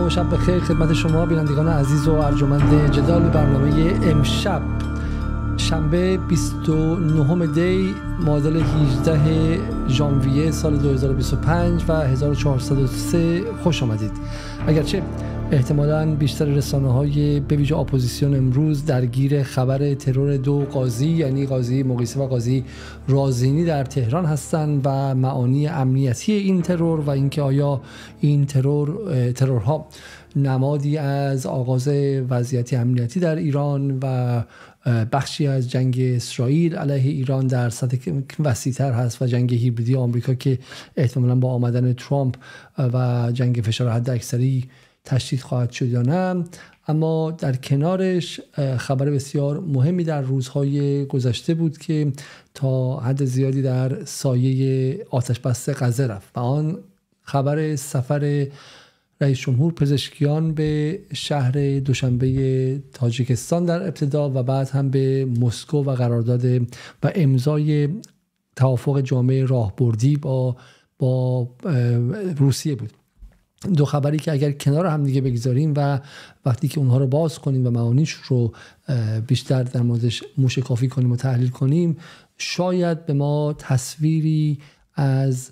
و شب بخیر خدمت شما بینندگان عزیز و ارجمند جدال. برنامه امشب شنبه 29 دی معادل 18 ژانویه سال 2025 و 1403 خوش آمدید. اگرچه احتمالاً بیشتر رسانه‌های به ویژه اپوزیسیون امروز درگیر خبر ترور دو قاضی، یعنی قاضی مقیسه و قاضی رازینی در تهران هستند و معانی امنیتی این ترور و اینکه آیا این ترورها نمادی از آغاز وضعیت امنیتی در ایران و بخشی از جنگ اسرائیل علیه ایران در سطح وسیع‌تر هست و جنگ هیبریدی آمریکا که احتمالاً با آمدن ترامپ و جنگ فشار حداکثری تشدید خواهد شد یا نه. اما در کنارش خبر بسیار مهمی در روزهای گذشته بود که تا حد زیادی در سایه آتش بس غزه رفت و آن خبر سفر رئیس جمهور پزشکیان به شهر دوشنبه تاجیکستان در ابتدا و بعد هم به مسکو و قرارداد و امضای توافق جامعه راهبردی با روسیه بود. دو خبری که اگر کنار هم دیگه بگذاریم و وقتی که اونها رو باز کنیم و معانیش رو بیشتر در موردش موشکافی کنیم و تحلیل کنیم، شاید به ما تصویری از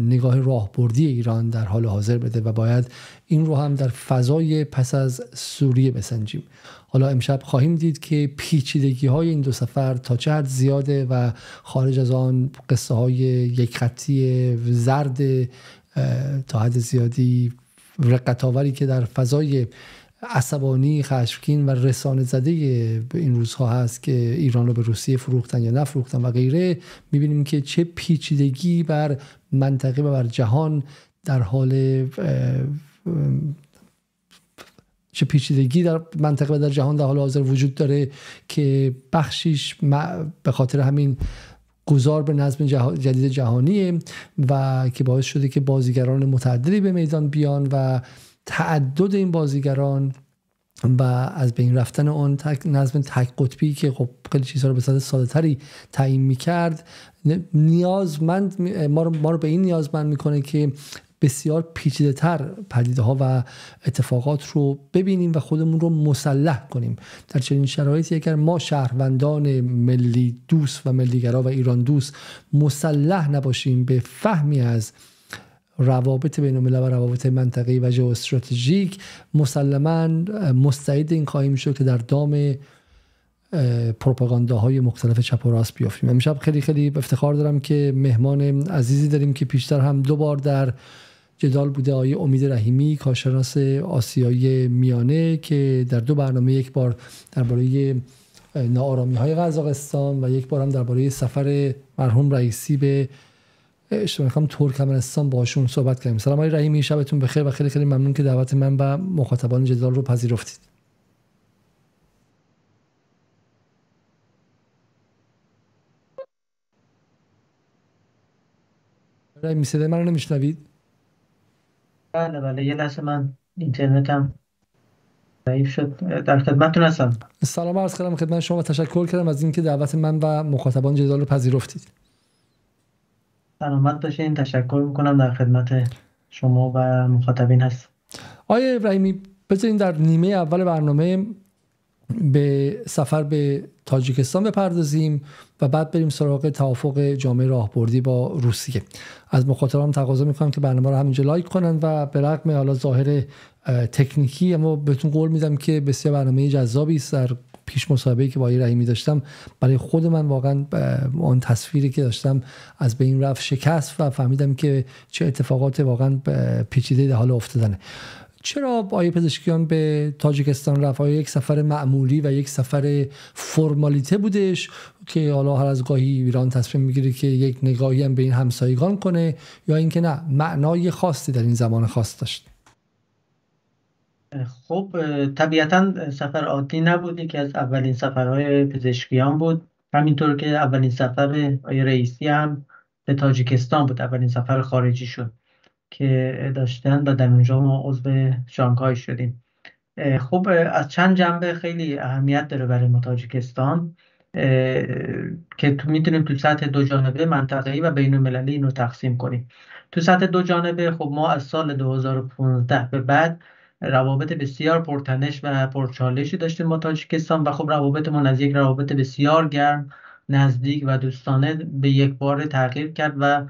نگاه راهبردی ایران در حال حاضر بده و باید این رو هم در فضای پس از سوریه بسنجیم. حالا امشب خواهیم دید که پیچیدگی های این دو سفر تا چه حد زیاده و خارج از آن قصه های یک خطی زرد تا حد زیادی رقت‌آوری که در فضای عصبانی، خشمگین و رسانه زده این روزها هست که ایران رو به روسیه فروختن یا نفروختن و غیره، می‌بینیم که چه پیچیدگی بر منطقه و بر جهان در حال چه پیچیدگی در منطقه و در جهان در حال حاضر وجود داره که بخشیش به خاطر همین گذار به نظم جدید جهانیه و که باعث شده که بازیگران متعددی به میدان بیان و تعدد این بازیگران و از بین رفتن اون نظم تک قطبی که خب خیلی چیزها رو به صورت ساده‌تری تعیین می‌کرد نیازمند ما رو به این نیازمند می‌کنه که بسیار پیچیده‌تر پدیده‌ها و اتفاقات رو ببینیم و خودمون رو مسلح کنیم. در چنین شرایطی اگر ما شهروندان ملی دوست و ملیگرا و ایران دوست مسلح نباشیم به فهمی از روابط بین الملل و روابط منطقه‌ای و ژئواستراتژیک، مسلماً مستعد این خواهیم شد که در دام پروپاگانداهای مختلف چپ و راست بیافتیم. امشب خیلی خیلی افتخار دارم که مهمان عزیزی داریم که پیشتر هم 2 بار در جدال بوده، آقای امید رحیمی، کارشناس آسیای میانه، که در 2 برنامه، یک بار درباره ناآرامی‌های قزاقستان و یک بار هم درباره سفر مرحوم رئیسی به ترکمنستان باشون صحبت کردیم. سلام آقای رحیمی، شبتون بخیر و خیلی خیلی ممنون که دعوت من و مخاطبان جدال رو پذیرفتید. رحیمی صدای من رو نمیشنوید؟ بله یه لحظه من اینترنتم ضعیف شد. در خدمتتون هستم. سلام عرض کردم خدمت شما و تشکر کردم از اینکه دعوت من و مخاطبان جدال رو پذیرفتید. سلامت باشین. تشکر میکنم. در خدمت شما و مخاطبین هست. آقای رحیمی، بذارین در نیمه اول برنامه به سفر به تاجیکستان بپردازیم و بعد بریم سراغ توافق جامعه راهبردی با روسیه. از مخاطبان تقاضا میکنم که برنامه رو همینجا لایک کنن و به رغم حالا ظاهر تکنیکی اما بهتون قول میدم که بسیار برنامه جذابی است. در پیش مصاحبه‌ای که با آقای رحیمی داشتم برای خود من واقعا اون تصویری که داشتم از بین رفت، شکست و فهمیدم که چه اتفاقات واقعا پیچیده در حال افتادنه. چرا آقای پزشکیان به تاجیکستان رفت؟ آیا یک سفر معمولی و یک سفر فرمالیته بودش که حالا هر از گاهی ایران تصمیم میگیره که یک نگاهی هم به این همسایگان کنه، یا اینکه نه معنای خاصی در این زمان خاص داشت؟ خب طبیعتا سفر عادی نبود، که از اولین سفرهای پزشکیان بود، همینطور که اولین سفر آقای رئیسی هم به تاجیکستان بود، اولین سفر خارجی شد که داشتن و در اونجا ما عضو شانگهای شدیم. خب از چند جنبه خیلی اهمیت داره برای ما تاجیکستان که میتونیم تو سطح 2 جانبه، منطقه‌ای و بین‌المللی اینو تقسیم کنیم. تو سطح 2 جانبه خب ما از سال 2015 به بعد روابط بسیار پرتنش و پرچالشی داشتیم با تاجیکستان و خب روابطمون از یک روابط بسیار گرم، نزدیک و دوستانه به یک بار تغییر کرد و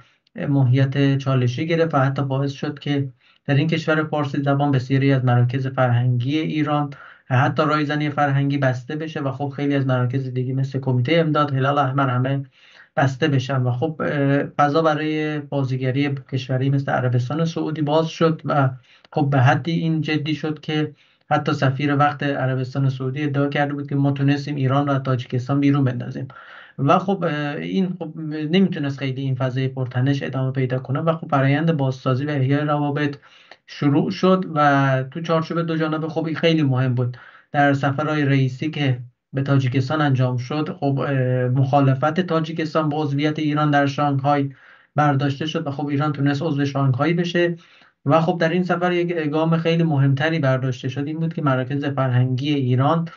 ماهیت چالشی گرفت و حتی باعث شد که در این کشور فارسی زبان بسیاری از مراکز فرهنگی ایران حتی رایزنی فرهنگی بسته بشه و خب خیلی از مراکز دیگه مثل کمیته امداد، هلال احمر همه بسته بشن و خب فضا برای بازیگری کشوری مثل عربستان سعودی باز شد و خب به حدی این جدی شد که حتی سفیر وقت عربستان سعودی ادعا کرده بود که ما تونستیم ایران و تاجیکستان بیرون بندازیم و خب این خب نمیتونست خیلی این فضای پرتنش ادامه پیدا کنه و خب فرآیند بازسازی و احیای روابط شروع شد و تو چارچوب دو جانبه خب این خیلی مهم بود. در سفرهای رئیسی که به تاجیکستان انجام شد خب مخالفت تاجیکستان با عضویت ایران در شانگهای برداشته شد و خب ایران تونست عضو شانگهای بشه و خب در این سفر یک گام خیلی مهمتری برداشته شد، این بود که مراکز فرهنگی ایران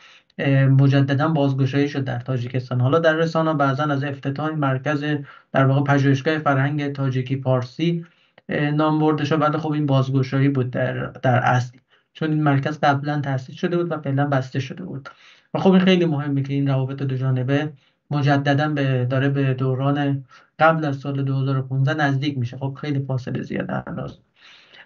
مجددا بازگشایی شد در تاجیکستان. حالا در رسانه بعضا از افتتاح مرکز در واقع پژوهشگاه فرهنگ تاجیکی فارسی نام برده شد، ولی خب این بازگشایی بود در اصل، چون این مرکز قبلا تأسیس شده بود و فعلا بسته شده بود و خب این خیلی مهمه که این روابط دو جانبه مجددا داره به دوران قبل از سال 2015 نزدیک میشه. خب خیلی فاصله زیاده هنوز،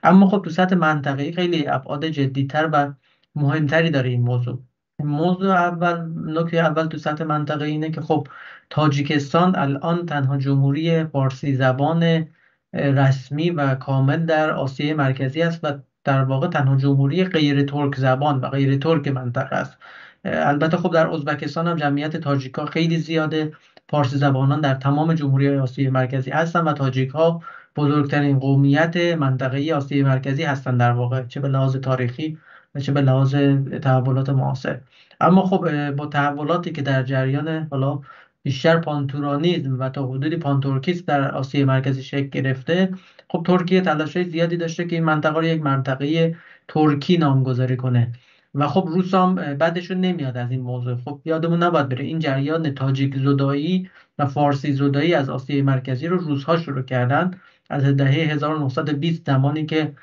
اما خب تو سطح منطقه‌ای خیلی ابعاد جدی‌تر و مهمتری داره این موضوع. نکته اول تو سطح منطقه‌ای اینه که خب تاجیکستان الان تنها جمهوری فارسی زبان رسمی و کامل در آسیای مرکزی است و در واقع تنها جمهوری غیر ترک زبان و غیر ترک منطقه است. البته خب در ازبکستان هم جمعیت تاجیک‌ها خیلی زیاده، فارسی زبانان در تمام جمهوری آسیای مرکزی هستن و تاجیک‌ها بزرگترین قومیت منطقه‌ای آسیای مرکزی هستند در واقع، چه به لحاظ تاریخی و چه به لحاظ تحولات معاصر. اما خب با تحولاتی که در جریان حالا بیشتر پانتورانیزم و تا حدودی پانتورکیسم در آسیای مرکزی شکل گرفته، خب ترکیه تلاش‌های زیادی داشته که این منطقه رو یک منطقه ترکی نامگذاری کنه و خب روس هم بعدشون نمیاد از این موضوع. خب یادمون نباید بره این جریان تاجیک زدایی و فارسی زدایی از آسیای مرکزی رو روس‌ها شروع کردن از دهه 1920، زمانی که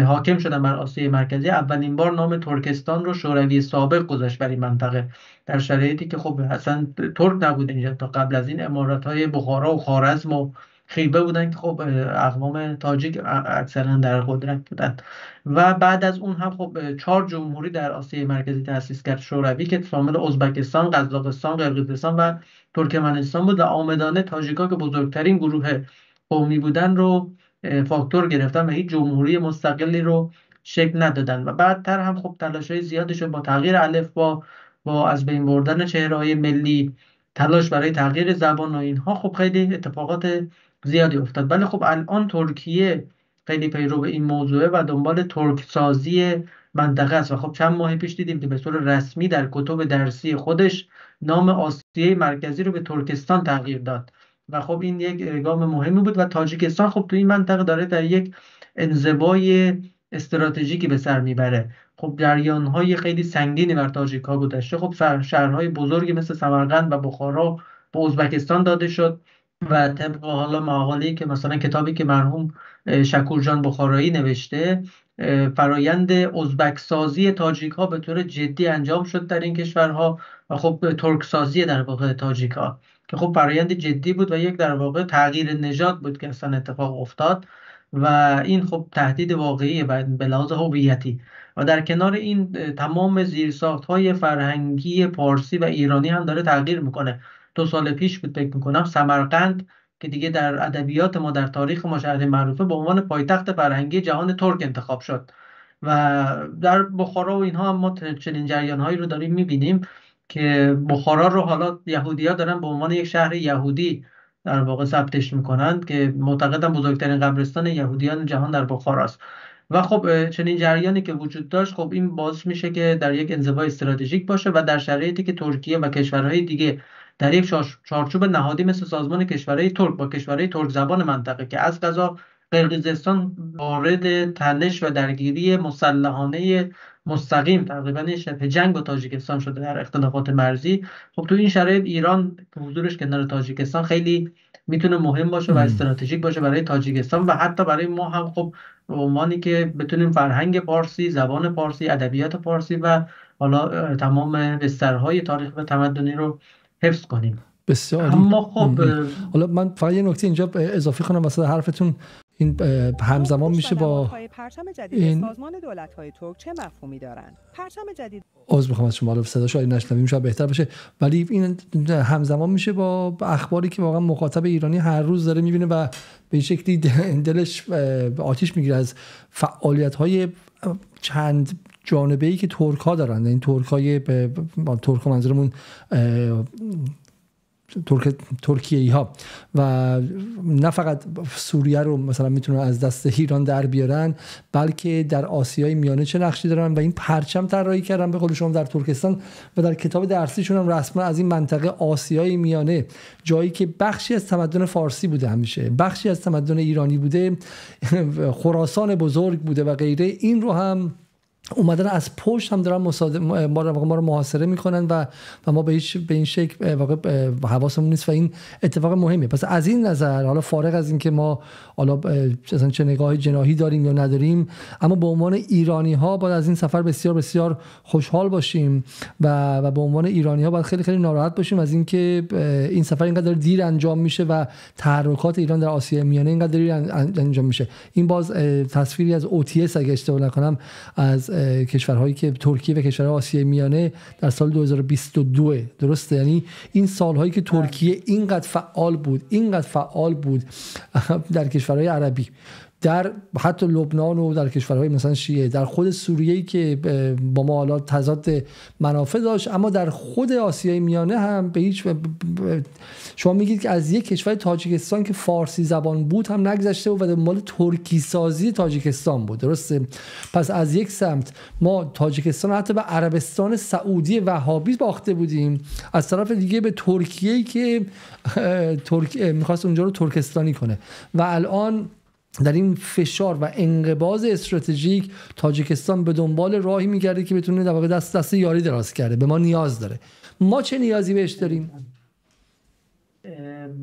حاکم شدن بر آسیای مرکزی. اولین بار نام ترکستان رو شوروی سابق گذاشت بر این منطقه، در شرایطی که خب اصلا ترک نبود اینجا. تا قبل از این امارات‌های بخارا و خوارزم و خیبه بودن که خب اقوام تاجیک اکثرا در قدرت بودن و بعد از اون هم خب 4 جمهوری در آسیای مرکزی تأسیس کرد شوروی که شامل ازبکستان، قزاقستان، قرقیزستان و ترکمنستان بود و عامدانه تاجیک‌ها که بزرگترین گروه قومی بودن رو فاکتور گرفتن و هیچ جمهوری مستقلی رو شکل ندادن و بعدتر هم خب تلاش‌های زیادی شد با تغییر الفبا، با از بین بردن چهره‌های ملی، تلاش برای تغییر زبان و اینها، خب خیلی اتفاقات زیادی افتاد. ولی خب الان ترکیه خیلی پیرو این موضوعه و دنبال ترک سازی منطقه است و خب چند ماه پیش دیدیم که به صورت رسمی در کتب درسی خودش نام آسیای مرکزی رو به ترکستان تغییر داد و خب این یک گام مهمی بود و تاجیکستان خب تو این منطقه داره در یک انزوای استراتژیکی به سر میبره. خب جریان‌های خیلی سنگینی بر تاجیک‌ها گذشته. خب شهرهای بزرگی مثل سمرقند و بخارا به ازبکستان داده شد و طبق حالا مقاله‌ای که مثلا کتابی که مرحوم شکورجان بخارایی نوشته، فرایند ازبک سازی تاجیک ها به طور جدی انجام شد در این کشورها و خب ترک سازی در واقع تاجیک ها که خب فرایند جدی بود و یک در واقع تغییر نژاد بود که اصلا اتفاق افتاد و این خب تهدید واقعی به لحاظ هویتی و در کنار این تمام زیرساخت‌های فرهنگی پارسی و ایرانی هم داره تغییر میکنه. 2 سال پیش بود فکر میکنم سمرقند که دیگه در ادبیات ما در تاریخ ما شهر معروفه به عنوان پایتخت فرهنگی جهان ترک انتخاب شد و در بخارا و اینها هم ما چنین جریان‌هایی رو داریم می‌بینیم که بخارا رو حالا یهودی‌ها دارن به عنوان یک شهر یهودی در واقع ثبتش میکنند که معتقدم بزرگترین قبرستان یهودیان جهان در بخاراست و خب چنین جریانی که وجود داشت خب این باعث میشه که در یک انزوای استراتژیک باشه و در شرایطی که ترکیه و کشورهای دیگه در یک چارچوب نهادی مثل سازمان کشورهای ترک با کشورهای ترک زبان منطقه که از قضا قرقیزستان وارد تنش و درگیری مسلحانه مستقیم تقریبا شبه جنگ با تاجیکستان شده در اختلافات مرزی، خب تو این شرایط ایران که حضورش کنار تاجیکستان خیلی میتونه مهم باشه و استراتژیک باشه برای تاجیکستان و حتی برای ما هم. خب به عنوانی که بتونیم فرهنگ پارسی، زبان پارسی، ادبیات پارسی و حالا تمام بسترهای تاریخ و تمدنی رو حفظ کنیم. بسیار عالی. اما خب حالا من فقط یه نکته اینجا اضافه کنم واسه حرفتون. این همزمان میشه با پرچم جدید سازمان دولت‌های ترک چه مفهومی دارند؟ پرچم جدید عذر میخوام از شما، صداش عالی نشنویم، شاید بهتر باشه، ولی این همزمان میشه با اخباری که واقعا مخاطب ایرانی هر روز داره میبینه و به شکلی دلش آتیش میگیره از فعالیت‌های چند جانبه‌ای که ترک‌ها دارن. این ترک‌های ترک منظورمون ترکیه‌ای ها، و نه فقط سوریه رو مثلا میتونن از دست ایران در بیارن، بلکه در آسیای میانه چه نقشی دارن و این پرچم طراحی کردن به قول شما در ترکستان و در کتاب درسیشون هم رسما از این منطقه آسیای میانه، جایی که بخشی از تمدن فارسی بوده، همیشه بخشی از تمدن ایرانی بوده، خراسان بزرگ بوده و غیره، این رو هم اومدن از پشت هم دارن ما رو محاصره میکنن و ما به این شکل واقع حواسمون نیست و این اتفاق مهمه. پس از این نظر، حالا فارغ از این که ما حالا مثلا چه نگاه جناحی داریم یا نداریم، اما به عنوان ایرانی ها باید از این سفر بسیار بسیار خوشحال باشیم و به عنوان ایرانی ها باید خیلی خیلی ناراحت باشیم از اینکه این سفر اینقدر دیر انجام میشه و تحرکات ایران در آسیای میانه اینقدر دیر انجام میشه. این باز تصویری از OTS اگه اشتباه نکنم از کشورهایی که ترکیه و کشورهای آسیای میانه در سال 2022 درسته، یعنی این سالهایی که ترکیه اینقدر فعال بود در کشورهای عربی، در حتی لبنان و در کشورهای مثلا شیعه، در خود سوریه‌ای که با ما حالا تضاد منافع داشت، اما در خود آسیای میانه هم به هیچ شما میگید که از یک کشور تاجیکستان که فارسی زبان بود هم نگذشته بود و دنبال ترکی سازی تاجیکستان بود، درسته؟ پس از یک سمت ما تاجیکستان حتی به عربستان سعودی وهابی باخته بودیم، از طرف دیگه به ترکیه‌ای که می‌خواست اونجا رو ترکستانی کنه و الان در این فشار و انقباض استراتژیک تاجیکستان به دنبال راهی میگرده که بتونه در واقع دست یاری دراز کرده. به ما نیاز داره. ما چه نیازی بهش داریم؟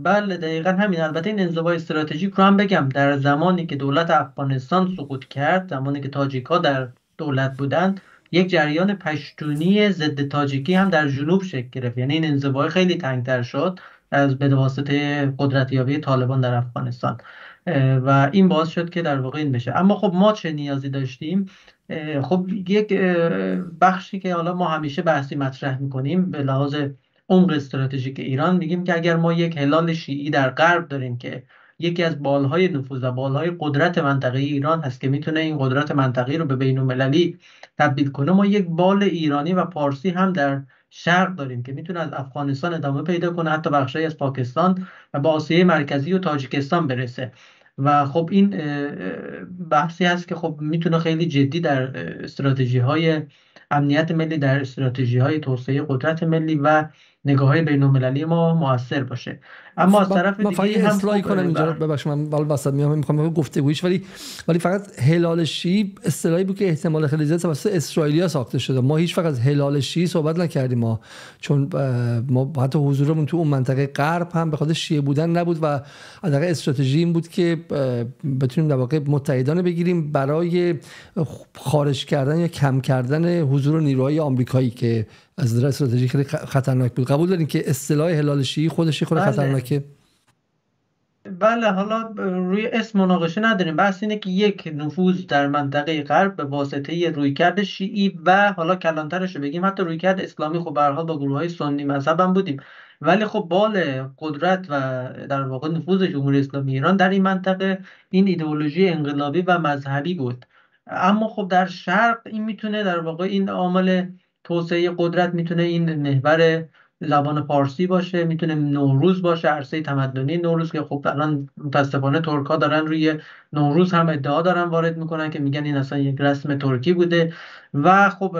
بله دقیقا همین. البته این انزوای استراتژیک رو هم بگم، در زمانی که دولت افغانستان سقوط کرد، زمانی که تاجیک‌ها در دولت بودند، یک جریان پشتونی ضد تاجیکی هم در جنوب شکل گرفت. یعنی این انزوای خیلی تنگتر شد به واسطه قدرتیابی طالبان در افغانستان و این باعث شد که در واقع این بشه. اما خب ما چه نیازی داشتیم؟ خب یک بخشی که حالا ما همیشه بحثی مطرح میکنیم به لحاظ عمق استراتژیک ایران، میگیم که اگر ما یک هلال شیعی در غرب داریم که یکی از بالهای نفوذ و بالهای قدرت منطقه ایران هست که میتونه این قدرت منطقه‌ای رو به بین‌المللی تبدیل کنه، ما یک بال ایرانی و پارسی هم در شرق داریم که میتونه از افغانستان ادامه پیدا کنه، حتی بخشی از پاکستان و به آسیای مرکزی و تاجیکستان برسه. و خب این بحثی هست که خب میتونه خیلی جدی در استراتژی های امنیت ملی، در استراتژی های توسعه قدرت ملی و نگاه های بین المللی ما مؤثر باشه. اما از طرف دیگه هم اصلاحی کنم اینجا، ببخشید من وسط میخوام گفتگویش، ولی فقط هلال شیعی اصطلاحی بود که احتمال خیلی زیاد توسط اسرائیلیا ساخته شده. ما هیچ وقت از هلال شیعی صحبت نکردیم، ما چون ما حتی حضورمون تو اون منطقه غرب هم به خاطر شیعه بودن نبود و در استراتژی این بود که بتونیم در واقع متحدانه بگیریم برای خارج کردن یا کم کردن حضور نیروهای آمریکایی که از نظر استراتژیک خیلی خطرناک بود. قبول دارین که اصطلاح هلال شیعی خودش خیلی خطرناکه؟ بله، حالا روی اسم مناقشه نداریم. بحث اینه که یک نفوذ در منطقه غرب به واسطه رویکرد شیعی و حالا کلانترش رو بگیم حتی رویکرد اسلامی، خب به هر حال با گروه‌های سنی مذهب هم بودیم، ولی خب بال قدرت و در واقع نفوذ جمهوری اسلامی ایران در این منطقه این ایدئولوژی انقلابی و مذهبی بود. اما خب در شرق این میتونه در واقع این عامل توسعه قدرت میتونه این محور زبان پارسی باشه، میتونه نوروز باشه، عرصه تمدنی نوروز که خب الان متاسفانه ترک‌ها دارن روی نوروز هم ادعا دارن وارد میکنن که میگن این اصلا یک رسم ترکی بوده. و خب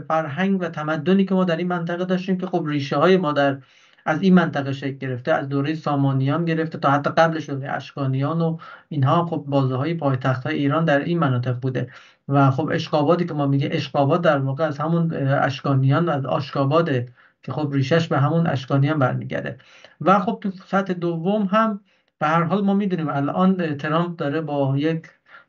فرهنگ و تمدنی که ما در این منطقه داشتیم که خب ریشه های ما در از این منطقه شکل گرفته، از دوره سامانیان گرفته تا حتی قبلش دوره اشکانیان و اینها، خب بازه‌های پایتخت‌های ایران در این مناطق بوده. و خب اشقابادی که ما میگه اشقاباد در واقع از همون اشکانیان، از آشکاباده که خب ریشش به همون اشکانیان برمیگرده. و خب تو سطح دوم هم به هر حال ما میدونیم الان ترامپ داره با یک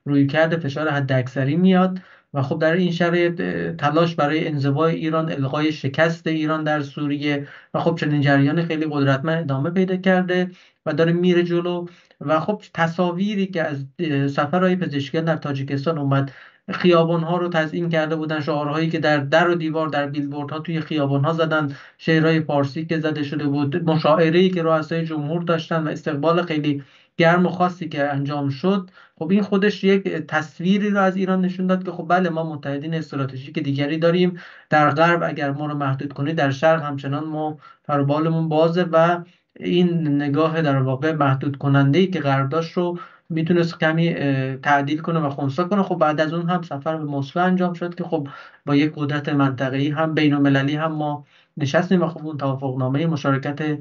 رویکرد فشار حداکثری میاد و خب در این شرایط تلاش برای انزوای ایران، الغای شکست ایران در سوریه و خب چنین جریان خیلی قدرتمند ادامه پیدا کرده و داره میره جلو. و خب تصاویری که از سفرهای پزشکیان در تاجیکستان اومد، خیابان‌ها رو تزیین کرده بودن، شعارهایی که در و دیوار در بیلبوردها توی خیابان‌ها زدن، شعرهای فارسی که زده شده بود، مشاعره‌ای که رؤسای جمهور داشتن و استقبال خیلی گرم و خاصی که انجام شد. خب این خودش یک تصویری رو از ایران نشون داد که خب بله ما متحدین استراتژیک دیگری داریم در غرب، اگر ما رو محدود کنید در شرق همچنان ما فربالمون بازه و این نگاه در واقع محدود کننده ای که غرب داشت رو میتونست کمی تعدیل کنه و خنثی کنه. خب بعد از اون هم سفر به مسکو انجام شد که خب با یک قدرت منطقه‌ای هم بین المللی هم ما نشستیم و خب اون توافقنامه مشارکت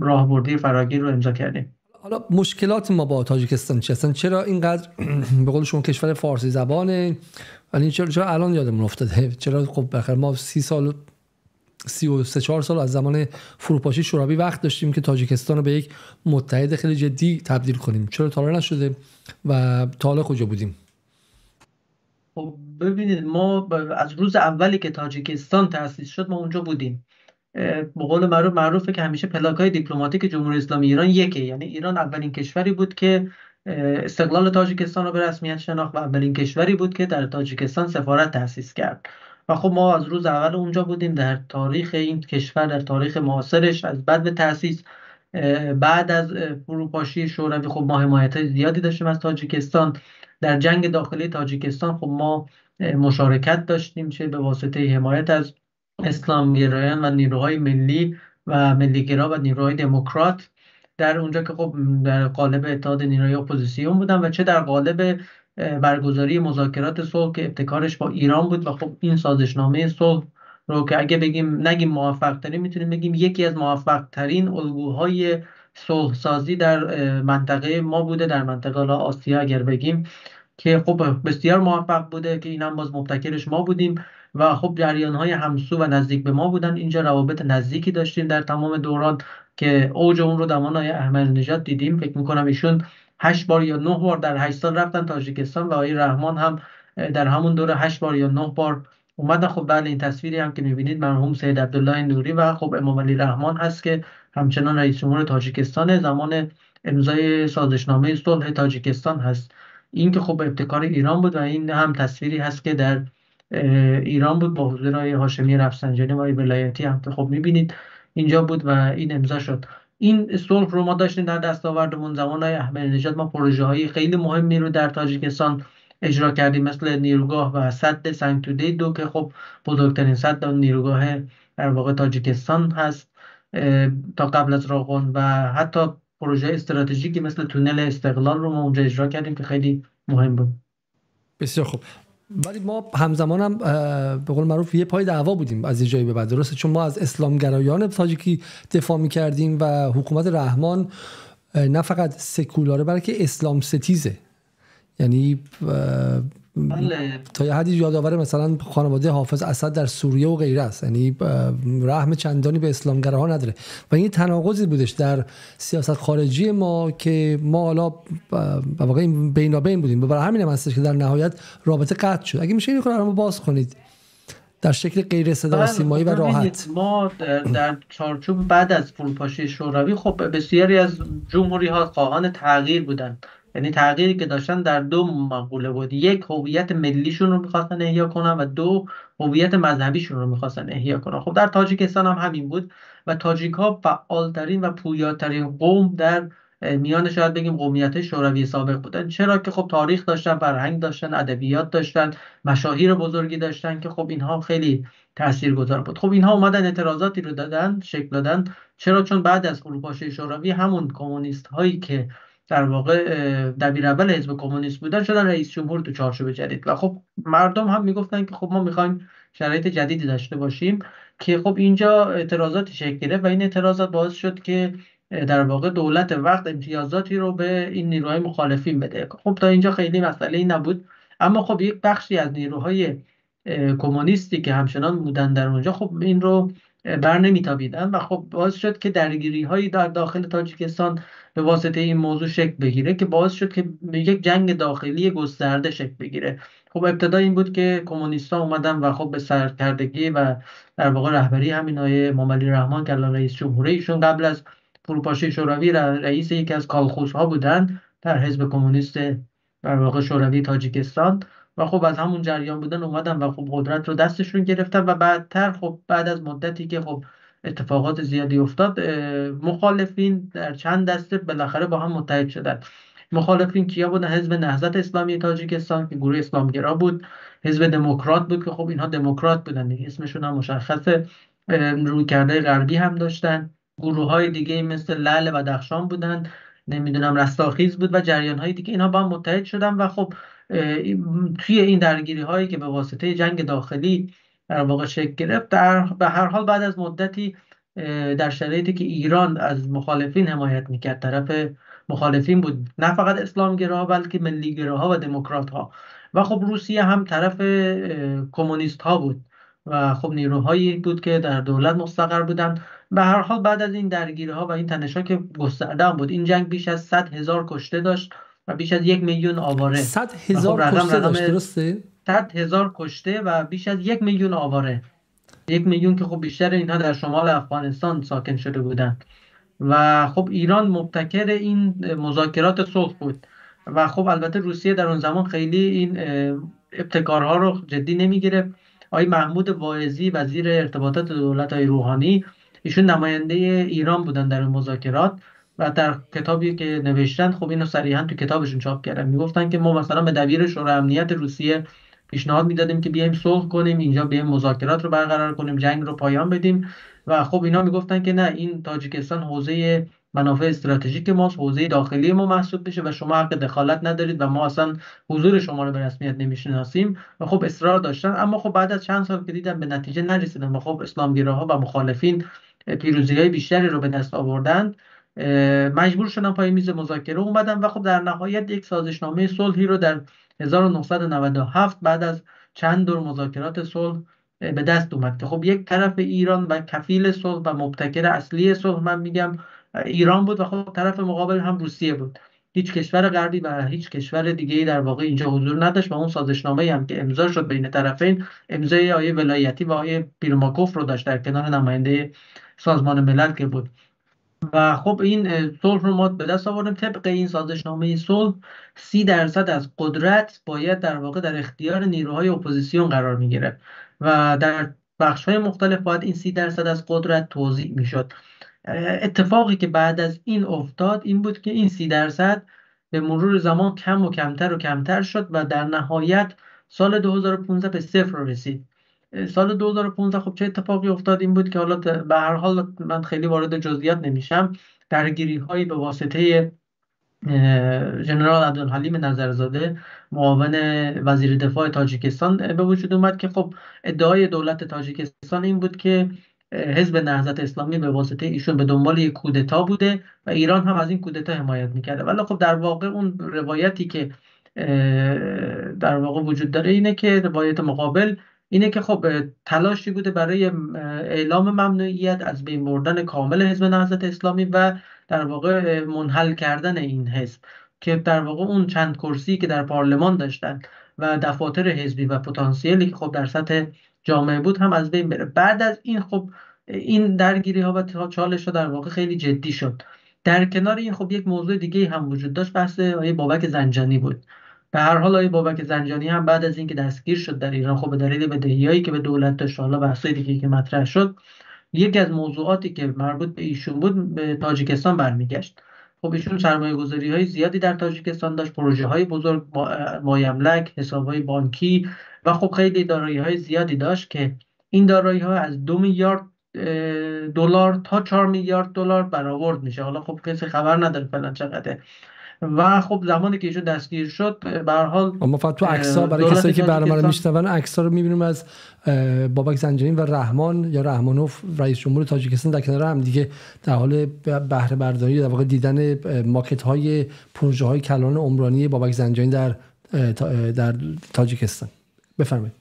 راهبردی فراگیر رو امضا کردیم. حالا مشکلات ما با تاجیکستان چی هستن؟ چرا اینقدر به قول شما کشور فارسی زبانه ولی چرا الان یادمون افتاده؟ چرا خب بخیر ما 33-4 سال از زمان فروپاشی شوروی وقت داشتیم که تاجیکستان رو به یک متحد خیلی جدی تبدیل کنیم، چرا تا حالا نشده و تا حالا کجا بودیم؟ خب ببینید ما از روز اولی که تاجیکستان تأسیس شد ما اونجا بودیم. به قول معروفه که همیشه پلاک‌های دیپلماتیک جمهوری اسلامی ایران یکه، یعنی ایران اولین کشوری بود که استقلال تاجیکستان رو به رسمیت شناخت و اولین کشوری بود که در تاجیکستان سفارت تأسیس کرد. و خب ما از روز اول اونجا بودیم. در تاریخ این کشور، در تاریخ معاصرش، از بعد به تأسیس بعد از فروپاشی شوروی خب ما حمایت زیادی داشتیم از تاجیکستان. در جنگ داخلی تاجیکستان خب ما مشارکت داشتیم، چه به واسطه حمایت از اسلامگرایان و نیروهای ملی و ملیگرا و نیروهای دموکرات در اونجا که خب در قالب اتحاد نیروهای اپوزیسیون بودن و چه در قالب برگزاری مذاکرات صلح که ابتکارش با ایران بود. و خب این سازشنامه صلح رو که اگه نگیم موفق ترین، میتونیم بگیم یکی از موفق ترین الگوهای صلح سازی در منطقه ما بوده، در منطقه آسیا اگر بگیم، که خب بسیار موفق بوده که این هم باز مبتکرش ما بودیم و خب جریان‌های همسو و نزدیک به ما بودن. اینجا روابط نزدیکی داشتیم در تمام دوران که اوج اون رو زمان آقای احمدی نژاد دیدیم. فکر می‌کنم ایشون 8 بار یا 9 بار در 8 سال رفتن تاجیکستان و آقای رحمان هم در همون دوره 8 بار یا 9 بار اومدن. خب بله این تصویری هم که می‌بینید مرحوم سید عبدالله نوری و خب امام علی رحمان هست که همچنان رئیس جمهور تاجیکستان زمان امضای سازشنامه صلح تاجیکستان هست. این که خب ابتکار ایران بود و این هم تصویری هست که در ایران بود با حضور آقای هاشمی رفسنجانی و آقای ولایتی هم که خب می‌بینید اینجا بود و این امضا شد. این صلح رو ما داشتیم در دستاوردمون. زمان آقای احمدی نژاد ما پروژه‌های خیلی مهمی رو در تاجیکستان اجرا کردیم، مثل نیروگاه و سد سنگ توده 2 که خب بزرگترین سد نیروگاه در واقع تاجیکستان هست تا قبل از راغون، و حتی پروژه استراتژیکی مثل تونل استقلال رو ما اونجا اجرا کردیم که خیلی مهم بود. بسیار خوب. ولی ما همزمان هم به قول معروف یه پای دعوا بودیم از یه جایی به بعد، درسته؟ چون ما از اسلامگرایان تاجیکی دفاع می‌کردیم و حکومت رحمان نه فقط سکولاره بلکه اسلام ستیزه، یعنی تا یه حدی یادآور مثلا خانواده حافظ اسد در سوریه و غیره است، یعنی رحم چندانی به اسلامگراها نداره و این تناقضی بودش در سیاست خارجی ما که ما حالا واقعا بینابین بودیم. برای همین هم هستش که در نهایت رابطه قطع شد. اگه میشه این رو باز کنید در شکل غیر صدا سیمایی و راحت. ما در چارچوب بعد از فروپاشی شوروی خب بسیاری از جمهوری ها خواهان تغییر بودن، یعنی تغییری که داشتن در 2 مقوله بود: یک هویت ملیشون رو می‌خواستن احیا کنن و 2 هویت مذهبیشون رو می‌خواستن احیا کنن. خب در تاجیکستان هم همین بود و تاجیک‌ها فعال‌ترین و پویاترین قوم در میان شاید بگیم قومیت شوروی سابق بودن. چرا که خب تاریخ داشتن، فرهنگ داشتن، ادبیات داشتن، مشاهیر بزرگی داشتن که خب اینها خیلی تاثیرگذار بود. خب اینها اومدن اعتراضاتی رو دادن، شکل دادن. چرا؟ چون بعد از فروپاشی شوروی همون کمونیست هایی که در واقع دبیراول حزب کمونیست بودن شدن رئیس جمهور تو چارچوب جدید و خب مردم هم میگفتن که خب ما میخوایم شرایط جدیدی داشته باشیم که خب اینجا اعتراضاتی شکل گرفت و این اعتراضات باعث شد که در واقع دولت وقت امتیازاتی رو به این نیروهای مخالفین بده. خب تا اینجا خیلی مسئله‌ای نبود، اما خب یک بخشی از نیروهای کمونیستی که همچنان بودن در اونجا خب این رو بر نمیتابیدن و خب باعث شد که درگیری هایی در داخل تاجیکستان به واسطه این موضوع شکل بگیره که باعث شد که یک جنگ داخلی گسترده شکل بگیره. خب ابتدا این بود که کمونیست‌ها اومدن و خب به سرکردگی و در واقع رهبری همین آقای امامعلی رحمان که الان رئیس جمهوره، ایشون قبل از فروپاشی شوروی رئیس یکی از کالخوزها بودن در حزب کمونیست در واقع شوروی تاجیکستان و خب از همون جریان بودن اومدن و خب قدرت رو دستشون گرفتن و بعدتر خب بعد از مدتی که خب اتفاقات زیادی افتاد، مخالفین در چند دسته بالاخره با هم متحد شدن. مخالفین کیا بودن؟ حزب نهضت اسلامی تاجیکستان که گروه اسلامگرا بود، حزب دموکرات بود که خب اینها دموکرات بودن دیگه، اسمشون هم مشخصه، رویکرده غربی هم داشتن. گروه های دیگه مثل لعل بدخشان بودن، نمیدونم رستاخیز بود و جریان های دیگه، اینها با هم متحد شدن و خب توی این درگیری هایی که به واسطه جنگ داخلی در واقع شکل گرفت، به هر حال بعد از مدتی در شرایطی که ایران از مخالفین حمایت میکرد، طرف مخالفین بود، نه فقط اسلامگراها بلکه ملیگراها و دموکرات ها، و خب روسیه هم طرف کمونیست ها بود و خب نیروهایی بود که در دولت مستقر بودن. به هر حال بعد از این درگیری ها و این تنش‌ها که گسترده بود، این جنگ بیش از 100,000 کشته داشت و بیش از 1,000,000 آواره. 100,000 کشته داشت، درسته؟ 100,000 کشته و بیش از 1,000,000 آواره. 1,000,000 که خب بیشتر اینها در شمال افغانستان ساکن شده بودن و خب ایران مبتکر این مذاکرات صلح بود و خب البته روسیه در اون زمان خیلی این ابتکارها رو جدی نمیگرفت. آقای محمود واعظی وزیر ارتباطات دولت‌های روحانی، ایشون نماینده ایران بودن در مذاکرات و در کتابی که نوشتن خب اینو صریحا تو کتابشون چاپ کردن، میگفتن که ما مثلا به دبیر شورای امنیت روسیه پیشنهاد میدادیم که بیایم صلح کنیم، اینجا بیایم مذاکرات رو برقرار کنیم، جنگ رو پایان بدیم و خب اینا میگفتن که نه، این تاجیکستان حوزه منافع استراتژیک ماست، حوزه داخلی ما محسوب بشه و شما حق دخالت ندارید و ما اصلا حضور شما رو به رسمیت نمیشناسیم و خب اصرار داشتن. اما خب بعد از چند سال که دیدن به نتیجه نرسیدن و خب اسلامگراها و مخالفین پیروزی‌های بیشتری رو به دست آوردن، مجبور شدن پای میز مذاکره اومدن و خب در نهایت یک سازشنامه صلحی رو در 1997 بعد از چند دور مذاکرات صلح به دست اومد که خب یک طرف ایران و کفیل صلح و مبتکر اصلی صلح من میگم ایران بود و خب طرف مقابل هم روسیه بود. هیچ کشور غربی و هیچ کشور دیگه‌ای در واقع اینجا حضور نداشت و اون سازشنامه‌ای هم که امضا شد بین طرفین، امضای آقای ولایتی و آقای پیرماکوف رو داشت در کنار نماینده سازمان ملل که بود. و خب این صلح رو ما به دست آوردیم. طبق این سازشنامه صلح 30% از قدرت باید در واقع در اختیار نیروهای اپوزیسیون قرار می گرفت و در بخش‌های مختلف باید این 30% از قدرت توزیع می شد. اتفاقی که بعد از این افتاد این بود که این 30% به مرور زمان کم و کمتر و کمتر شد و در نهایت سال 2015 به صفر رسید. سال 2015 خب چه اتفاقی افتاد؟ این بود که حالا به هر حال من خیلی وارد جزئیات نمیشم، درگیری هایی به واسطه ژنرال عبدالحلیم نظرزاده معاون وزیر دفاع تاجیکستان به وجود اومد که خب ادعای دولت تاجیکستان این بود که حزب نهضت اسلامی به واسطه ایشون به دنبال یک کودتا بوده و ایران هم از این کودتا حمایت میکرده، ولی خب در واقع اون روایتی که در واقع وجود داره اینه که روایت مقابل اینه که خب تلاشی بوده برای اعلام ممنوعیت، از بین بردن کامل حزب نهضت اسلامی و در واقع منحل کردن این حزب که در واقع اون چند کرسی که در پارلمان داشتن و دفاتر حزبی و پتانسیلی که خب در سطح جامعه بود هم از بین بره. بعد از این خب این درگیری ها و چالش ها در واقع خیلی جدی شد. در کنار این خب یک موضوع دیگه هم وجود داشت، بحث آقای بابک زنجانی بود. به هر حال آقای بابک زنجانی هم بعد از اینکه دستگیر شد در ایران، خب به دلیل بدهیایی که به دولت داشت، حالا بحثای دیگه که مطرح شد، یکی از موضوعاتی که مربوط به ایشون بود به تاجیکستان برمیگشت. خب ایشون سرمایه‌گذاری‌های زیادی در تاجیکستان داشت، پروژه‌های بزرگ، مایملک، حساب‌های بانکی و خب خیلی دارایی‌های زیادی داشت که این دارایی‌ها از 2 میلیارد دلار تا 4 میلیارد دلار برآورد میشه. حالا خب کسی خبر نداره فعلا چقدره. و خب زمانی که ایشون دستگیر شد به هر حال ما فقط تو عکس‌ها برای کسایی که برنامه رو میشنون عکس‌ها رو می‌بینیم از بابک زنجانی و رحمان یا رحمانوف رئیس جمهور تاجیکستان در کنار هم دیگه در حال بهره برداری، در واقع دیدن ماکت‌های پروژه‌های کلان عمرانی بابک زنجانی در تاجیکستان. بفرمایید.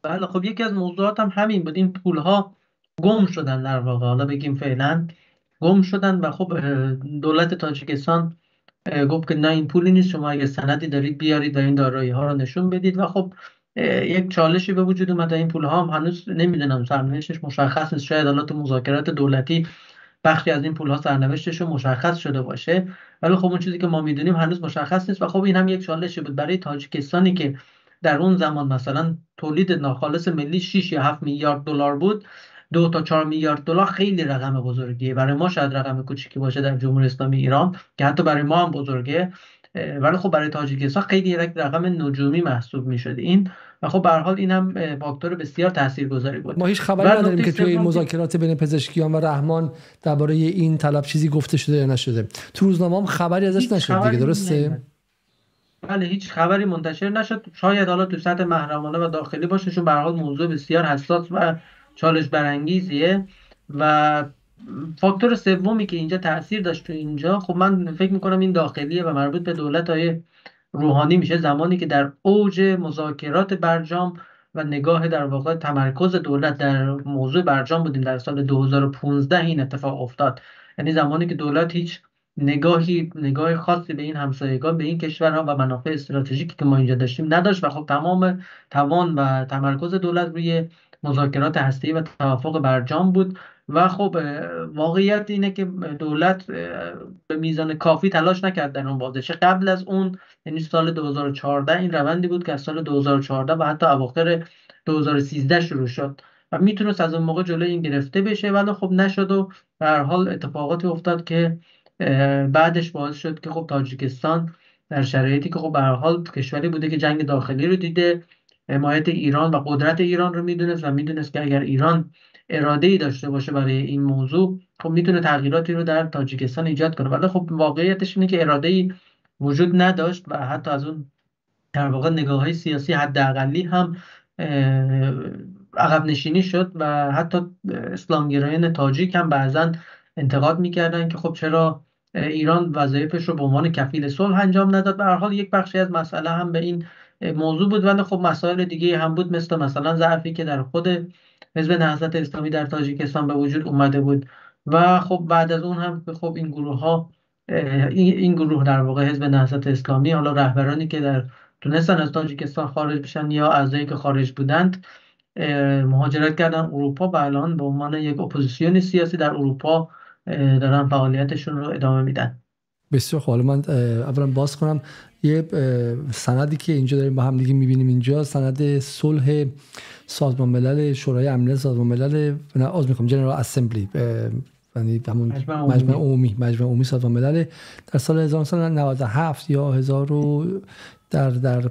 بله خب یکی از موضوعات هم همین بود، این پول‌ها گم شدن در واقع، حالا بگیم فعلا گم شدن. و خب دولت تاجیکستان گفت که نه این پولی نیست، شما اگه سندی دارید بیارید و این دارایی ها رو نشون بدید. و خب یک چالشی به وجود اومد. این پول ها هم هنوز نمیدونم سرنوشتش مشخص نیست، شاید حالا تو مذاکرات دولتی بخشی از این پول ها سرنوشتشون مشخص شده باشه، ولی خب اون چیزی که ما میدونیم هنوز مشخص نیست. و خب این هم یک چالشی بود برای تاجیکستانی که در اون زمان مثلا تولید ناخالص ملی 6 یا 7 میلیارد دلار بود. 2 تا 4 میلیارد دلار خیلی رقم بزرگیه. برای ما شاید رقم کوچیکی باشه در جمهوری اسلامی ایران که حتی برای ما هم بزرگه، ولی خب برای تاجیکستان خیلی یک رقم نجومی محسوب میشد این. و خب به هر حال این هم فاکتور بسیار تاثیرگذاری بود. ما هیچ خبری نداریم که توی این مذاکرات بین پزشکیان و رحمان درباره این طلب چیزی گفته شده یا نشده. تو روزنامه هم خبری ازش نشد دیگه، درسته؟ بله هیچ خبری منتشر نشد. شاید حالا تو سطح محرمانه و داخلی باشه، چون به هر حال موضوع بسیار حساس و چالش برانگیزیه. و فاکتور سومی که اینجا تاثیر داشت تو اینجا، خب من فکر میکنم این داخلیه و مربوط به دولت‌های روحانی میشه. زمانی که در اوج مذاکرات برجام و نگاه در واقع تمرکز دولت در موضوع برجام بودیم در سال 2015 این اتفاق افتاد. یعنی زمانی که دولت هیچ نگاه خاصی به این همسایگان، به این کشورها و منافع استراتژیکی که ما اینجا داشتیم نداشت. و خب تمام توان و تمرکز دولت روی مذاکرات هسته‌ای و توافق برجام بود. و خب واقعیت اینه که دولت به میزان کافی تلاش نکرد در اون بازشه. قبل از اون یعنی سال 2014 این روندی بود که از سال 2014 و حتی اواخر 2013 شروع شد و میتونست از اون موقع جلوی این گرفته بشه، ولی خب نشد. و به هر حال اتفاقاتی افتاد که بعدش باعث شد که خب تاجیکستان در شرایطی که خب به هر حال کشوری بوده که جنگ داخلی رو دیده، حمایت ایران و قدرت ایران رو میدونست و میدونست که اگر ایران اراده‌ای داشته باشه برای این موضوع، خب میتونه تغییراتی رو در تاجیکستان ایجاد کنه. ولی خب واقعیتش اینه که اراده‌ای وجود نداشت و حتی از اون در واقع نگاه‌های سیاسی حداقلی هم عقب نشینی شد. و حتی اسلامگرایان تاجیک هم بعضا انتقاد میکردن که خب چرا ایران وظایفش رو به عنوان کفیل صلح انجام نداد. به هر حال یک بخشی از مسئله هم به این موضوع بود، ولی خب مسائل دیگه هم بود، مثلا ضعفی که در خود حزب نهضت اسلامی در تاجیکستان به وجود اومده بود. و خب بعد از اون هم خب این گروه ها این گروه در واقع حزب نهضت اسلامی، حالا رهبرانی که تونستن از تاجیکستان خارج بشن یا اعضایی که خارج بودند مهاجرت کردن اروپا و الان به عنوان یک اپوزیسیون سیاسی در اروپا دارن فعالیتشون رو ادامه میدن. بسیار خوب. من اولا باز کنم یه سندی که اینجا داریم با هم دیگه میبینیم، اینجا سند صلح سازمان ملل، شورای امنیت سازمان ملل، جنرال اسمبلی، یعنی همون مجمع عمومی سازمان ملل در سال 1997 یا در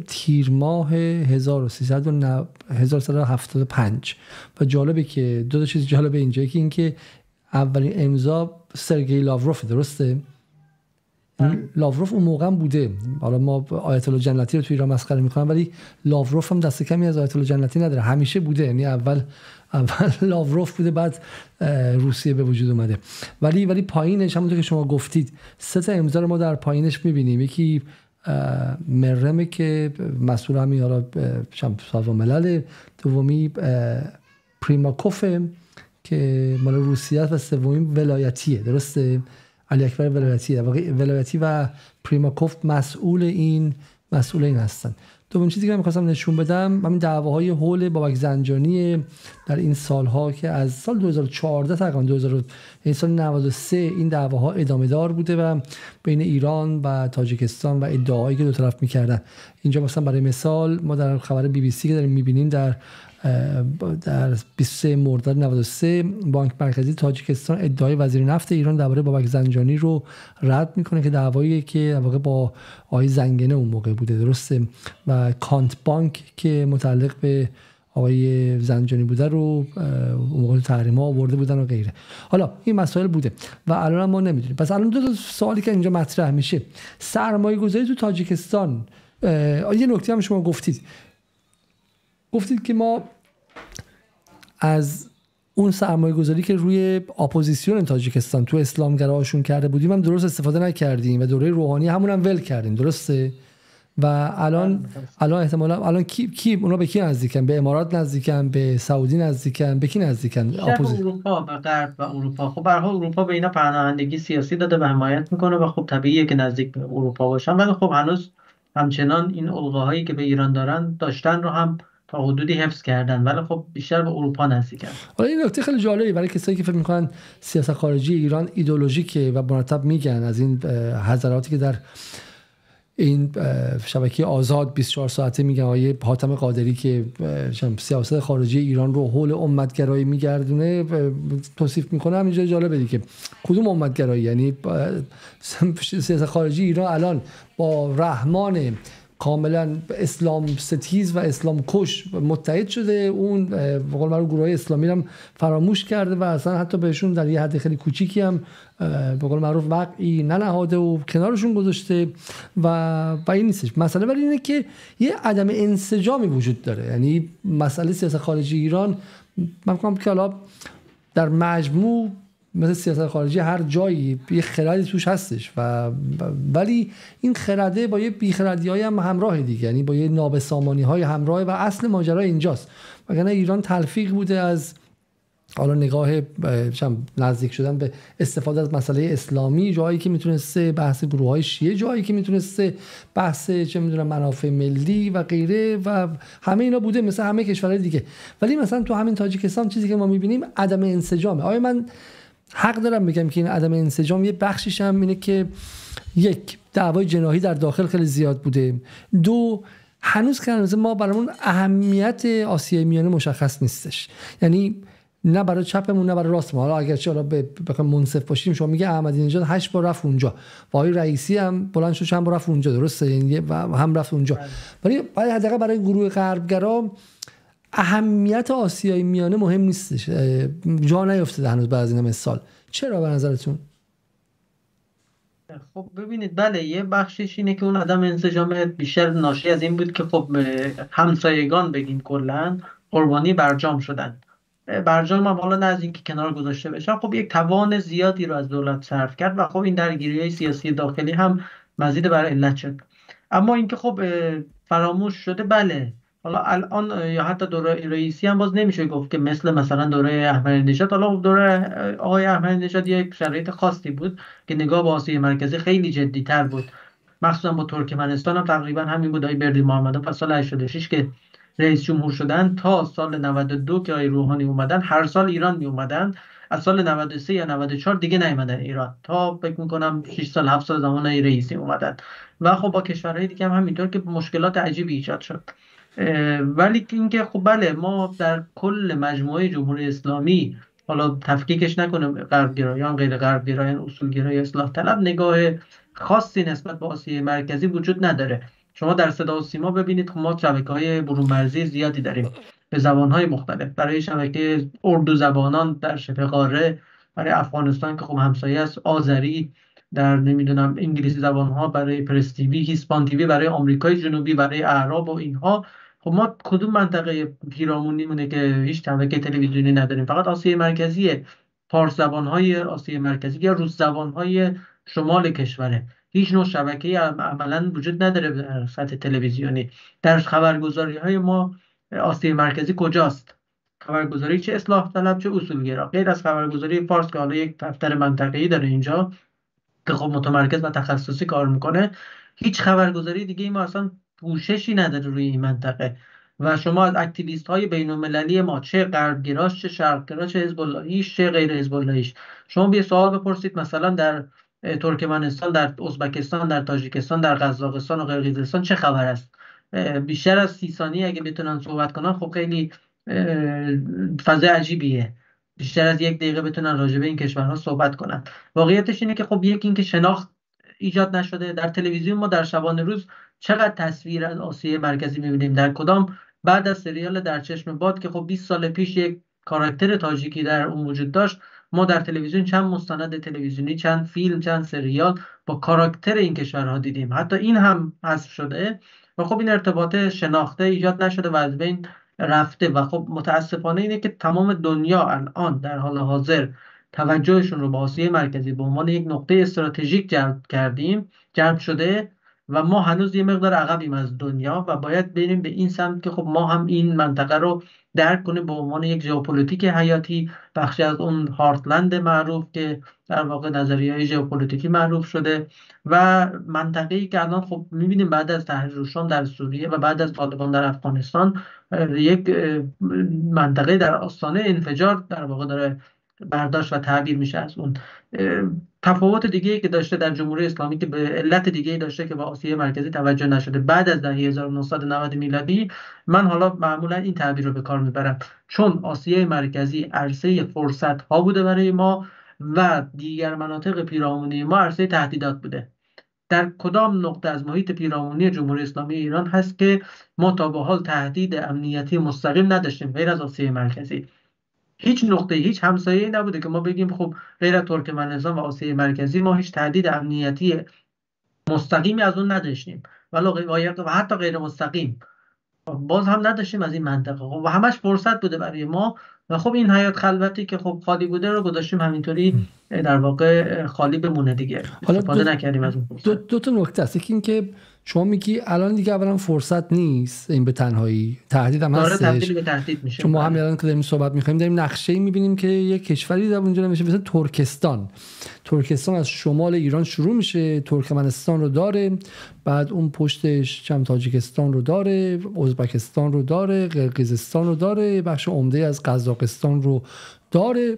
تیر ماه 1375. و جالبه که دو تا چیز جالبه اینجا، که اینکه اولین امضا سرگئی لاوروف، درسته؟ لاوروف اون موقع بوده. حالا ما آیت الله جنتی رو توی ایران مسخره میکنم، ولی لاوروف هم دست کمی از آیت الله جنتی نداره، همیشه بوده. یعنی اول لاوروف بوده، بعد روسیه به وجود اومده. ولی پایینش همونطور که شما گفتید 3 امضا رو ما در پایینش میبینیم. یکی مرمه که مسئول همین حالا سازمان ملل، دومی پریماکوف که مال روسیه و سومی ولایتیه، درسته؟ علی اکبر ولایتی و پریماکوف مسئول این هستن. دومین چیزی که من می‌خواستم نشون بدم همین دعواهای حول بابک زنجانی در این سالها که از سال 2014 تقریبا این سال 93 این دعواها ادامه دار بوده و بین ایران و تاجیکستان و ادعاهایی که دو طرف می‌کردن. اینجا مثلا برای مثال ما در خبر BBC که داریم می‌بینیم در 23 مرداد 93 بانک مرکزی تاجیکستان ادعای وزیر نفت ایران درباره بابک زنجانی رو رد میکنه که دعوایی که در واقع با آقای زنگنه اون موقع بوده، درسته؟ و کانت بانک که متعلق به آقای زنجانی بوده رو اون موقع تحریم‌ها آورده بودن و غیره. حالا این مسائل بوده و الان ما نمیدونیم. پس الان دو تا سوالی که اینجا مطرح میشه، سرمایه‌گذاری تو تاجیکستان. یه نکته هم شما گفتید که ما از اون سرمایه‌گذاری که روی اپوزیسیون تاجیکستان تو اسلامگراهاشون کرده بودیم هم درست استفاده نکردیم و دوره روحانی همون هم ول کردیم، درسته؟ و الان متاسفم. احتمالا الان کی اونا به کی نزدیکن؟ به امارات نزدیکن، به سعودی نزدیکن، به کی نزدیکن بیشتر به اپوزیت؟ اروپا، به غرب و اروپا. خب به هر حال اروپا به اینا پناهندگی سیاسی داده و حمایت میکنه و خب طبیعیه که نزدیک به اروپا باشن، ولی خب هنوز همچنان این الگوهایی که به ایران داشتن رو هم تا حدودی حفظ کردن، ولی خب بیشتر به اروپا نزدیکن. حالا این نکته خیلی جالبی برای کسایی که فکر میکنن سیاست خارجی ایران ایدئولوژیکه و مرتب میگن از این حضراتی که در این شبکه آزاد 24 ساعته میگن آیه حاتم قادری که سیاست خارجی ایران رو حول امتگرایی میگردونه توصیف میکنه. همینجا جالبه دیگه کدوم امتگرایی؟ یعنی سیاست خارجی ایران الان با رحمان کاملا اسلام ستیز و اسلام کش متحد شده، اون به قول معروف گروه اسلامی هم فراموش کرده و اصلا حتی بهشون در یه حد خیلی کوچیکی هم به قول معروف وقعی ننهاده و کنارشون گذاشته و این نیستش مسئله. ولی اینه که یه عدم انسجامی وجود داره. یعنی مسئله سیاست خارجی ایران من میگم که حالا در مجموع مثل سیاست خارجی هر جایی یه خردی توش هستش ولی این خرده با یه بیخردی‌های هم همراه دیگه، یعنی با یه نابسامانی‌های همراه و اصل ماجرا اینجاست. وگرنه ایران تلفیق بوده از حالا نگاه نزدیک شدن به استفاده از مسئله اسلامی، جایی که میتونسته بحث گروه‌های شیعه، جایی که میتونسته بحث چه میدونم منافع ملی و غیره و همه اینا بوده مثل همه کشورهای دیگه. ولی مثلا تو همین تاجیکستان چیزی که ما میبینیم عدم انسجامه. آیا من حق دارم بگم که این عدم انسجام یه بخشیش هم اینه که یک دعوای جناحی در داخل خیلی زیاد بوده، دو هنوز که ما برامون اهمیت آسیای میانه مشخص نیستش، یعنی نه برای چپمون نه برای راستمون. حالا اگرچه حالا بخوام منصف باشیم شما میگه احمدی نژاد 8 بار رفت اونجا و آقای رئیسی هم بلند شد چند بار رفت اونجا، درسته؟ یعنی هم رفت اونجا، ولی حداقل برای گروه غربگرا اهمیت آسیای میانه مهم نیستش، جا نیفتاده هنوز بعد از این همه سال. چرا به نظرتون؟ خب ببینید، بله یه بخشش اینه که اون عدم انسجام بیشتر ناشی از این بود که خب همسایگان بگیم کلا قربانی برجام شدن. برجام هم حالا نه از اینکه کنار گذاشته بشن، خب یک توان زیادی رو از دولت صرف کرد و خب این درگیری‌های سیاسی داخلی هم مزید بر علت شد. اما اینکه خب فراموش شده، بله حالا الان یا حتی دوره رئیسی هم باز نمیشه گفت که مثلا دوره احمدی نژاد. حالا دوره آقای احمدی نژاد یک شرایط خاصی بود که نگاه به آسیای مرکزی خیلی جدی‌تر بود، مخصوصا با ترکمنستان هم تقریبا همین بود. آقای بردی محمدوف از سال 86 که رئیس جمهور شدن تا سال 92 که آقای روحانی اومدن هر سال ایران می اومدن. از سال 93 یا 94 دیگه نیومدن ایران تا فکر می‌کنم 6 سال 7 سال زمان رئیسی اومدن و خب با کشورهای دیگه هم همینطور که مشکلات عجیبی ایجاد شد. ولی اینکه خب بله ما در کل مجموعه جمهوری اسلامی، حالا تفکیکش نکنیم غربگرایان غیر غربگرایان اصولگرای اصلاح طلب، نگاه خاصی نسبت به آسیای مرکزی وجود نداره. شما در صدا و سیما ببینید خب ما شبکه‌های برون مرزی زیادی داریم به زبان‌های مختلف، برای شبکه اردو زبانان در شبه قاره، برای افغانستان که خب همسایه است، آذری، در نمیدونم انگلیسی زبان‌ها برای پرس تیوی، هیسپان تیوی برای آمریکای جنوبی، برای اعراب و اینها. خب ما کدوم منطقه پیرامون میمونه که هیچ شبکه تلویزیونی نداریم؟ فقط آسیای مرکزی، فارس زبان‌های آسیای مرکزی یا روس زبان‌های شمال کشوره. هیچ نوع شبکه‌ای عملاً وجود نداره در سطح تلویزیونی. در خبرگزاری‌های ما آسیای مرکزی کجاست؟ خبرگزاری چه اصلاح طلب چه اصولگرا، غیر از خبرگزاری فارس که حالا یک دفتر منطقه‌ای داره اینجا که خب متمرکز و تخصصی کار میکنه، هیچ خبرگزاری دیگه ای ما اصلا پوششی نداره روی این منطقه. و شما از اکتیویست های بین المللی ما، چه غربگراش چه شرقگراش، چه حزب اللهیش چه غیر حزب اللهیش، شما بیا سوال بپرسید مثلا در ترکمنستان، در ازبکستان، در تاجیکستان، در قزاقستان و قرقیزستان چه خبر است. بیشتر از 30 ثانیه اگه بتونن صحبت کنن خب خیلی فضا عجیبیه، بیشتر از 1 دقیقه بتونن راجع به این کشورها صحبت کنن. واقعیتش اینه که خب یکی اینکه شناخت ایجاد نشده. در تلویزیون ما در شبانه روز چقدر تصویر از آسیای مرکزی می‌بینیم، در کدام بعد از سریال در چشم باد که خب 20 سال پیش یک کاراکتر تاجیکی در اون وجود داشت، ما در تلویزیون چند مستند تلویزیونی، چند فیلم، چند سریال با کاراکتر این کشورها دیدیم. حتی این هم حذف شده و خب این ارتباط شناخته ایجاد نشده و از بین رفته. و خب متاسفانه اینه که تمام دنیا الان در حال حاضر توجهشون رو به آسیای مرکزی به عنوان یک نقطه استراتژیک جلب شده و ما هنوز یه مقدار عقبیم از دنیا و باید بریم به این سمت که خب ما هم این منطقه رو درک کنیم به عنوان یک ژئوپلیتیک حیاتی، بخشی از اون هارتلند معروف که در واقع نظریه‌های ژئوپلیتیکی معروف شده و منطقه‌ای که الان خب می‌بینیم بعد از تحریر الشام در سوریه و بعد از طالبان در افغانستان یک منطقه در آستانه انفجار در واقع داره برداشت و تعبیر میشه از اون. تفاوت دیگه ای که داشته در جمهوری اسلامی که به علت دیگه ای داشته که به آسیای مرکزی توجه نشده بعد از دهه 1990 میلادی، من حالا معمولا این تعبیر رو به کار میبرم، چون آسیای مرکزی عرصه فرصت ها بوده برای ما و دیگر مناطق پیرامونی ما عرصه تهدیدات بوده. در کدام نقطه از محیط پیرامونی جمهوری اسلامی ایران هست که ما تا به حال تهدید امنیتی مستقیم نداشتیم غیر از آسیای مرکزی؟ هیچ نقطه، هیچ همسایه‌ای نبوده که ما بگیم خب غیر از ترکمنستان و آسیای مرکزی ما هیچ تهدید امنیتی مستقیمی از اون نداشتیم و حتی غیر مستقیم باز هم نداشتیم از این منطقه و همش فرصت بوده برای ما و خب این حیات خلوتی که خب خالی بوده رو گذاشتیم همینطوری در واقع خالی بمونه دیگه، استفاده نکردیم از اون فرصت. دو تا نکته است. یکی این که شما میگی الان دیگه اولا فرصت نیست، این به تنهایی تهدید هم هستش، تبدیل به تهدید میشه. چون ما هم الان که داریم صحبت می‌کنیم داریم نقشه‌ای می‌بینیم که یک کشوری در اونجا میشه مثل ترکستان از شمال ایران شروع میشه، ترکمنستان رو داره، بعد اون پشتش چم تاجیکستان رو داره، ازبکستان رو داره، قرقیزستان رو داره، بخش عمده از قزاقستان رو داره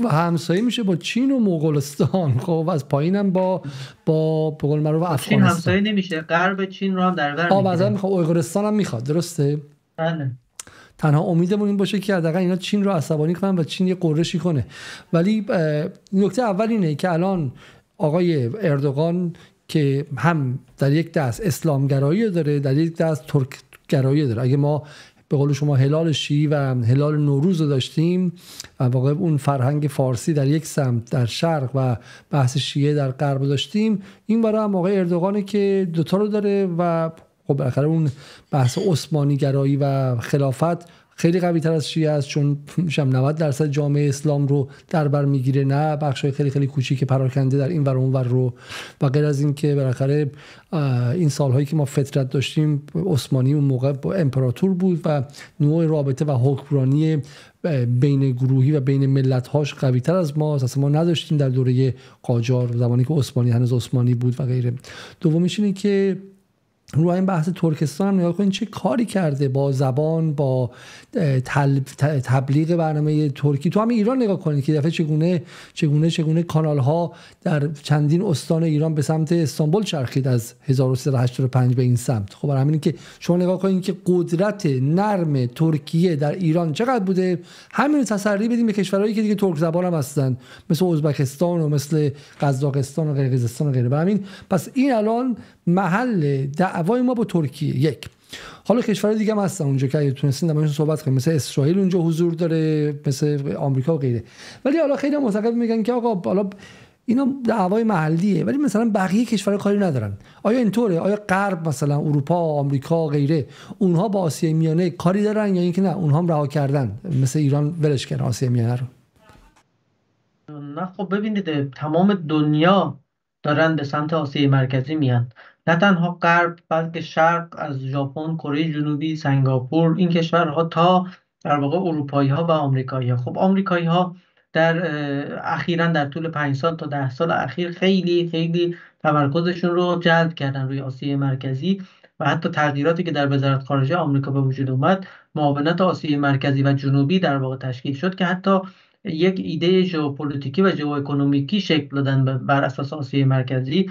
و همسایه میشه با چین و مغولستان. خب از پایینم با به قول معروف افغانستان. چین همسایه نمیشه، غرب چین رو هم در بر میگیره. بعضی میخواد اویغورستان هم میخواد، درسته؟ بله. تنها امیدمون این باشه که حداقل اینا چین رو عصبانی کنن و چین یه قرشی کنه. ولی نکته اول اینه که الان آقای اردوغان که هم در یک دست اسلامگرایی داره، در یک دست ترکگرایی داره. اگه ما به قول شما هلال شیعی و هلال نوروز رو داشتیم و واقعا اون فرهنگ فارسی در یک سمت در شرق و بحث شیعه در غرب داشتیم، این برای هم آقای اردوغانی که دوتا رو داره و خب بالاخره اون بحث عثمانی گرایی و خلافت خیلی قوی تر از شیعه است، چون 90% جامعه اسلام رو در بر میگیره، نه بخشای خیلی خیلی کوچیک پراکنده در این ور اون ور رو. و غیر از این که بالاخره این سالهایی که ما فترت داشتیم عثمانی اون موقع امپراتور بود و نوع رابطه و حکمرانی بین گروهی و بین ملت‌هاش قوی تر از ماست. اصلا ما نداشتیم در دوره قاجار زمانی که عثمانی هنوز عثمانی بود و غیره. دومیش اینه که رو این بحث ترکستان هم نگاه کنید چه کاری کرده با زبان، با تبلیغ برنامه ترکی. تو همین ایران نگاه کنید که دفعه چگونه کانال ها در چندین استان ایران به سمت استانبول چرخید از 1385 به این سمت. خب برای همین که شما نگاه کنید که قدرت نرم ترکیه در ایران چقدر بوده، همین رو تسری بدیم به کشورهایی که دیگه ترک زبان هم هستن مثل ازبکستان و مثل قزاقستان و قرقیزستان و غیره. برای همین پس این الان محل دعوای ما با ترکیه. یک، حالا کشورهای دیگه هم هستن اونجا که اگه تونستین دربارشون صحبت کنیم، مثل اسرائیل اونجا حضور داره، مثل آمریکا و غیره. ولی حالا خیلی معتقد میگن که آقا حالا اینا دعوای محلیه، ولی مثلا بقیه کشورها کاری ندارن. آیا اینطوره؟ آیا غرب مثلا اروپا، آمریکا و غیره اونها با آسیای میانه کاری دارن یا اینکه نه اونها هم رها کردن مثل ایران ولش کردن آسیای میانه رو؟ نه خب ببینید تمام دنیا دارن به سمت آسیای مرکزی میان، نه تنها غرب بلکه شرق، از ژاپن، کره جنوبی، سنگاپور، این کشورها تا در واقع اروپایی ها و آمریکایی ها. خب آمریکایی ها در اخیراً در طول 5 سال تا 10 سال اخیر خیلی خیلی تمرکزشون رو جلب کردن روی آسیای مرکزی و حتی تغییراتی که در وزارت خارجه آمریکا به وجود اومد معاونت آسیای مرکزی و جنوبی در واقع تشکیل شد که حتی یک ایده ژئوپلیتیکی و ژئواکونومیکی شکل دادن بر اساس آسیای مرکزی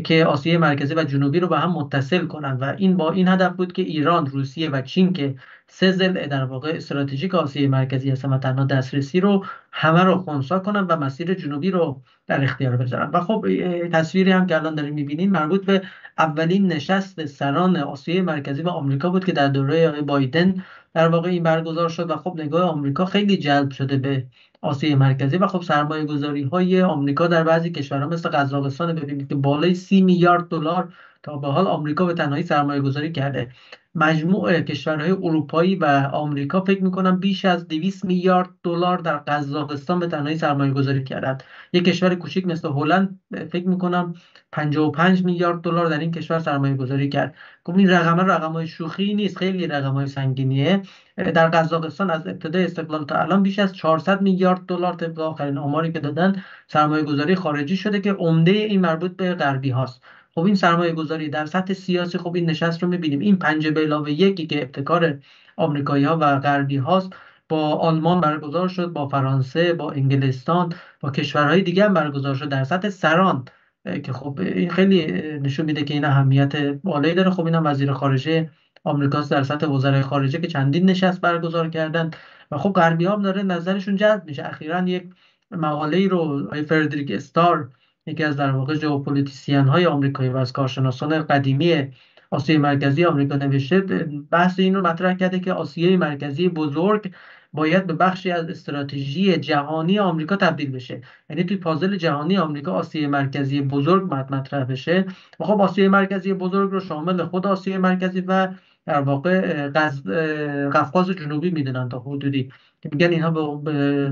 که آسیای مرکزی و جنوبی رو به هم متصل کنن و این با این هدف بود که ایران، روسیه و چین که سه ضلع در واقع استراتژیک آسیای مرکزی هستن و تنها دسترسی رو همه رو خنثی کنن و مسیر جنوبی رو در اختیار بذارن. و خب تصویری هم که الان داریم می‌بینید مربوط به اولین نشست سران آسیای مرکزی و آمریکا بود که در دوره آقای بایدن در واقع این برگزار شد و خب نگاه آمریکا خیلی جلب شده به آسیای مرکزی و خب سرمایه‌گذاری‌های آمریکا در بعضی کشورها مثل قزاقستان ببینید که بالای 30 میلیارد دلار تا به حال آمریکا به تنهایی سرمایه‌گذاری کرده. مجموع کشورهای اروپایی و آمریکا فکر میکنم بیش از 200 میلیارد دلار در قزاقستان به تنهایی سرمایه گذاری کردند. یک کشور کوچیک مثل هلند فکر میکنم 55 میلیارد دلار در این کشور سرمایه گذاری کرد. خب این رقمای شوخی نیست، خیلی رقمای سنگینیه. در قزاقستان از ابتدای استقلال تا الان بیش از 400 میلیارد دلار طبق آخرین آماری که دادن سرمایه گذاری خارجی شده که عمده این مربوط به غربی هاست. خب این سرمایه گذاری در سطح سیاسی، خب این نشست رو میبینیم، این 5+1 که ابتکار آمریکایی ها و غربی هاست با آلمان برگزار شد، با فرانسه، با انگلستان، با کشورهای دیگه هم برگزار شد در سطح سران که خب این خیلی نشون میده که این اهمیت بالایی داره. خب این هم وزیر خارجه آمریکاست در سطح وزرای خارجه که چندین نشست برگزار کردن و خب غربی ها هم داره نظرشون جلب میشه. اخیراً یک مقاله‌ای رو فردریک استار، یکی از در واقع ژئوپلیتیسین های آمریکایی و از کارشناسان قدیمی آسیای مرکزی آمریکا نوشته، بحث این رو مطرح کرده که آسیای مرکزی بزرگ باید به بخشی از استراتژی جهانی آمریکا تبدیل بشه. یعنی توی پازل جهانی آمریکا آسیای مرکزی بزرگ مطرح بشه و خب آسیای مرکزی بزرگ رو شامل خود آسیای مرکزی و در واقع قفقاز جنوبی میدونن تا حدودی که میگن اینها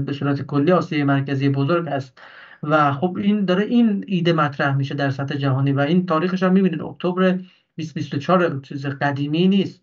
به صورت کلی آسیای مرکزی بزرگ است. و خب این داره این ایده مطرح میشه در سطح جهانی و این تاریخش هم میبینید اکتبر 2024 چیز قدیمی نیست.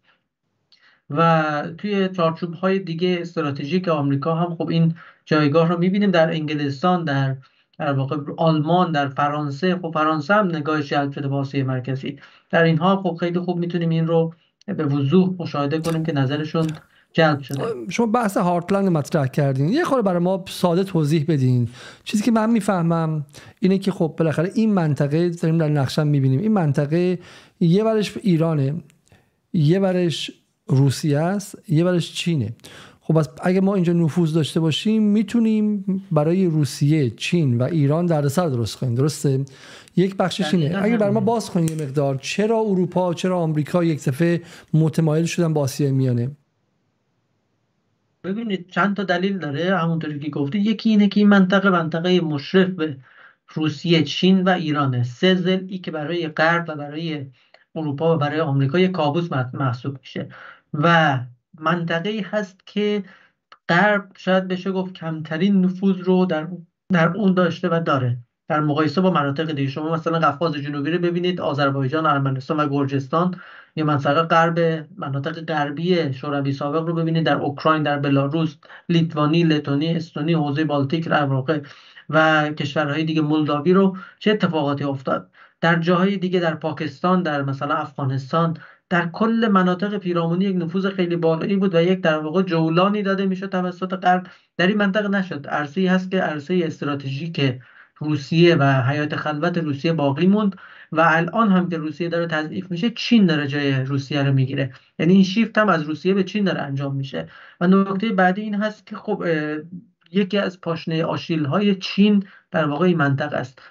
و توی چارچوب‌های دیگه استراتژیک آمریکا هم خب این جایگاه رو میبینیم در انگلستان، در واقع آلمان، در فرانسه. خب فرانسه هم نگاهش جلب شده به آسیای مرکزی. در اینها خب خیلی خوب میتونیم این رو به وضوح مشاهده کنیم که نظرشون جلب شده. شما بحث هارتلند مطرح کردین، یه خورده برای ما ساده توضیح بدین. چیزی که من میفهمم اینه که خب بالاخره این منطقه داریم در نقشه میبینیم، این منطقه یه ورش ایرانه، یه ورش روسیه است، یه ورش چینه. خب اگه ما اینجا نفوذ داشته باشیم میتونیم برای روسیه، چین و ایران دردسر درست کنیم، درسته؟ یک بخشش اینه. اگه برای ما باز کنیم یه مقدار، چرا اروپا، چرا آمریکا یک دفعه متمایل شدن با آسیای میانه؟ ببینید چند تا دلیل داره همونطوری که گفتی. یکی اینه که این منطقه مشرف به روسیه، چین و ایرانه. سه ضلعی که برای غرب و برای اروپا و برای آمریکا یک کابوس محسوب میشه و منطقه‌ای هست که غرب شاید بشه گفت کمترین نفوذ رو در اون داشته و داره در مقایسه با مناطق دیگه. شما مثلا قفقاز جنوبی رو ببینید، آذربایجان، ارمنستان و گرجستان، یا منطقه مناطق غربی شوروی سابق رو ببینید، در اوکراین، در بلاروس، لیتوانی، لتونی، استونی، حوزه بالتیک و کشورهای دیگه، مولداوی رو چه اتفاقاتی افتاد. در جاهای دیگه، در پاکستان، در مثلا افغانستان، در کل مناطق پیرامونی یک نفوذ خیلی بالایی بود و یک در واقع جولانی داده میشد توسط غرب. در این منطقه نشد. عرصه‌ای هست که عرصه استراتژیک روسیه و حیات خلوت روسیه باقی موند و الان هم که روسیه داره تضعیف میشه، چین داره جای روسیه رو میگیره. یعنی این شیفت هم از روسیه به چین داره انجام میشه. و نکته بعدی این هست که خب یکی از پاشنه آشیل‌های چین در واقع این منطقه است.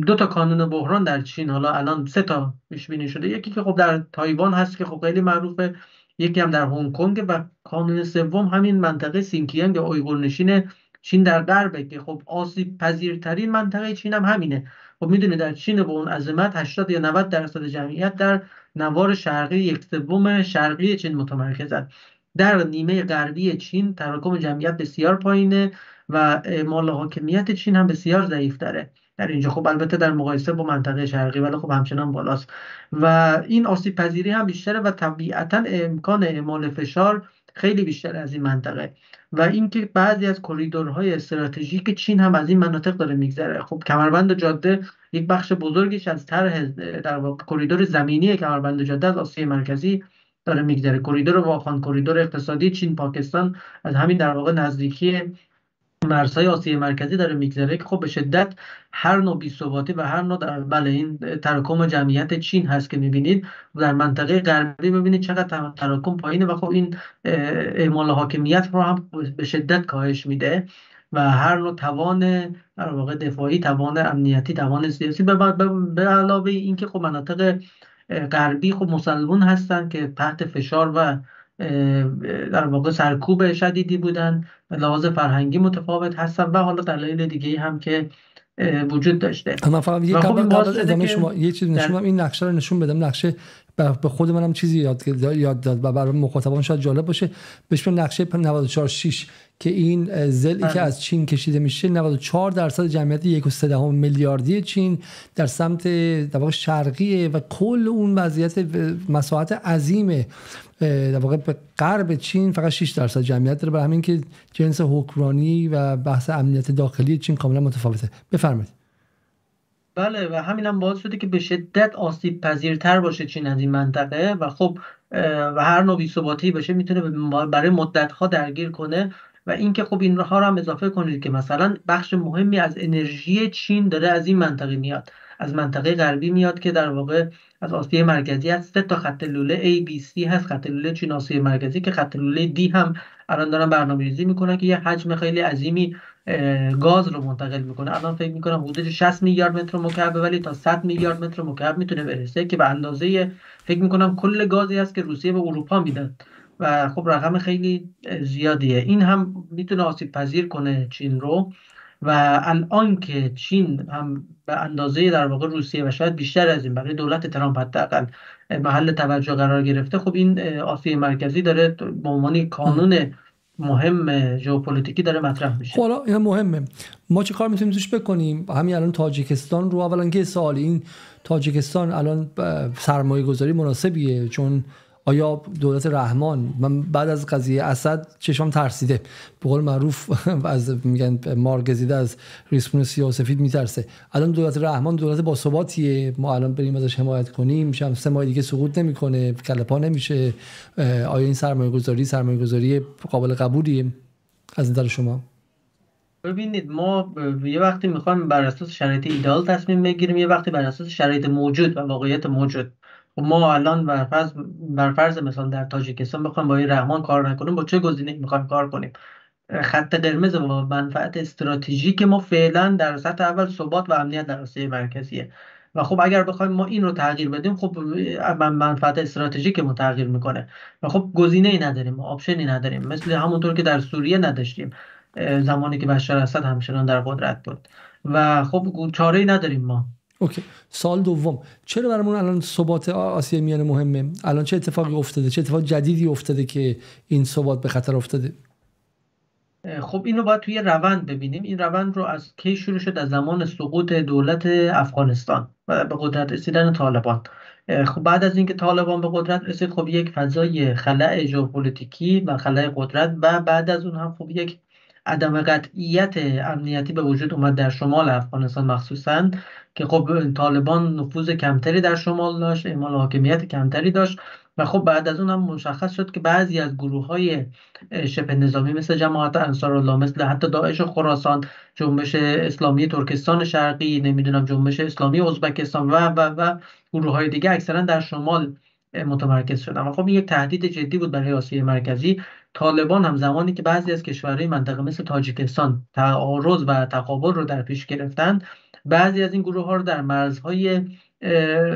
2 تا کانون بحران در چین، حالا الان 3 تا پیش بینی شده. یکی که خب در تایوان هست که خب خیلی معروفه، یکی هم در هنگ کنگ و کانون سوم همین منطقه سینکیانگ یا اویغورنشین چین در غربه که خب آسیب پذیرترین منطقه چین هم همینه. خب میدونید در چین با اون عظمت 80 یا 90% جمعیت در نوار شرقی 1/3 شرقی چین متمرکزند. در نیمه غربی چین تراکم جمعیت بسیار پایینه و اعمال حاکمیت چین هم بسیار ضعیف تره در اینجا. خب البته در مقایسه با منطقه شرقی ولی خب همچنان بالاست و این آسیب پذیری هم بیشتره و طبیعتا امکان اعمال فشار خیلی بیشتر از این منطقه و اینکه بعضی از کریدورهای استراتژیک چین هم از این مناطق داره میگذره. خب کمربند جاده یک بخش بزرگیش از طرح در واقع کریدور زمینی کمربند جاده از آسیای مرکزی داره میگذره. کریدور واخان، کریدور اقتصادی چین پاکستان از همین در واقع نزدیکی مرزهای آسیای مرکزی داره میگذره که خب به شدت هر نوع بی‌ثباتی و هر نوع بله این تراکم جمعیت چین هست که میبینید. در منطقه غربی ببینید چقدر تراکم پایینه و خب این اعمال حاکمیت رو هم به شدت کاهش میده و هر نوع توان در واقع دفاعی، توان امنیتی، توان سیاسی به علاوه اینکه خب مناطق غربی خب مسلمون هستن که تحت فشار و در واقع سرکوب شدیدی بودن، لحاظ فرهنگی متفاوت هستن و حالا دلایل دیگه هم که وجود داشته. من فقط قبل از ادامه شما یه چیز نشون بدم، این نقشه رو نشون بدم، نقشه به خود منم چیزی یاد داد و برای مخاطبان شاید جالب باشه. بهش میگن نقشه 94-6 که این ضلعی که از چین کشیده میشه 94% جمعیت 1.3 میلیاردی چین در سمت در واقع شرقیه و کل اون وضعیت مساحت عظیم در واقع به غرب چین فقط 6% جمعیت داره. برای همین که جنس حکمرانی و بحث امنیت داخلی چین کاملا متفاوته. بفرمایید. بله و همین هم باعث شده که به شدت آسیب پذیرتر باشه چین از این منطقه و خب و هر نوع بی‌ثباتی باشه میتونه برای مدت‌ها درگیر کنه. و اینکه خب اینها رو هم اضافه کنید که مثلا بخش مهمی از انرژی چین داره از این منطقه میاد، از منطقه غربی میاد که در واقع از آسیای مرکزی هست. 3 تا خط لوله ABC هست، خط لوله چین آسیای مرکزی، که خط لوله دی هم الان دارن برنامه‌ریزی میکنن که یه حجم خیلی عظیمی گاز رو منتقل میکنه. الان فکر میکنم حدود 60 میلیارد متر مکعب ولی تا 100 میلیارد متر مکعب میتونه برسه که به اندازه فکر میکنم کل گازی است که روسیه به اروپا میداد و خب رقم خیلی زیادیه. این هم میتونه آسیب پذیر کنه چین رو و الان که چین هم به اندازه در واقع روسیه و شاید بیشتر از این برای دولت ترامپ حداقل محل توجه قرار گرفته، خب این آسیای مرکزی داره به عنوان کانون مهم ژئوپلیتیکی داره مطرح میشه. حالا این مهمه، ما چه کار میتونیم توش بکنیم؟ همین الان تاجیکستان رو اولا که سوال این تاجیکستان الان سرمایه گذاری مناسبیه؟ چون آیا دولت رحمان، من بعد از قضیه اسد چشام ترسیده، به قول معروف از میگن مارگزیده از ریسمون سیاه‌وسفید میترسه. الان دولت رحمان دولت باثباتیه، ما الان بریم ازش حمایت کنیم، 3 ماه دیگه سقوط نمیکنه، کله‌پا نمیشه. آیا این سرمایه گذاری قابل قبولیه از نظر شما؟ ببینید ما یه وقتی میخوایم بر اساس شرایط ایدئال تصمیم بگیریم، یه وقتی بر اساس شرایط موجود و واقعیت موجود. ما الان بر فرض مثلا در تاجیکستان بخوایم با این رحمان کار نکنیم، با چه گزینه‌ای میخوایم کار کنیم؟ خط قرمز و منفعت استراتژیک ما فعلا در سطح اول ثبات و امنیت در آسیای مرکزیه و خب اگر بخوایم ما این رو تغییر بدیم، خب منفعت استراتژیک ما تغییر میکنه و خب گزینه‌ای نداریم، آپشنی نداریم، مثل همونطور که در سوریه نداشتیم زمانی که بشار اسد همچنان در قدرت بود و خب چاره‌ای نداریم ما. اوکی. سال دوم، چرا برامون الان ثبات آسیای میانه مهمه؟ الان چه اتفاقی افتاده؟ چه اتفاق جدیدی افتاده که این ثبات به خطر افتاده؟ خب اینو باید توی روند ببینیم. این روند رو از کی شروع شد؟ از زمان سقوط دولت افغانستان و به قدرت رسیدن طالبان. خب بعد از اینکه طالبان به قدرت رسید، خب یک فضای خلأ ژئوپلیتیکی و خلأ قدرت و بعد از اون هم خب یک عدم قطعیت امنیتی به وجود اومد در شمال افغانستان مخصوصاً، که خب طالبان نفوذ کمتری در شمال داشت، اعمال حاکمیت کمتری داشت و خب بعد از اون هم مشخص شد که بعضی از گروه‌های شبه نظامی مثل جماعت انصارالله، مثل حتی داعش خراسان، جنبش اسلامی ترکستان شرقی، نمیدونم جنبش اسلامی ازبکستان و گروه‌های دیگه اکثرا در شمال متمرکز شدن و خب این یک تهدید جدی بود برای آسیای مرکزی. طالبان هم زمانی که بعضی از کشورهای منطقه مثل تاجیکستان تعارض و تقابل رو در پیش گرفتن، بعضی از این گروه‌ها رو در مرزهای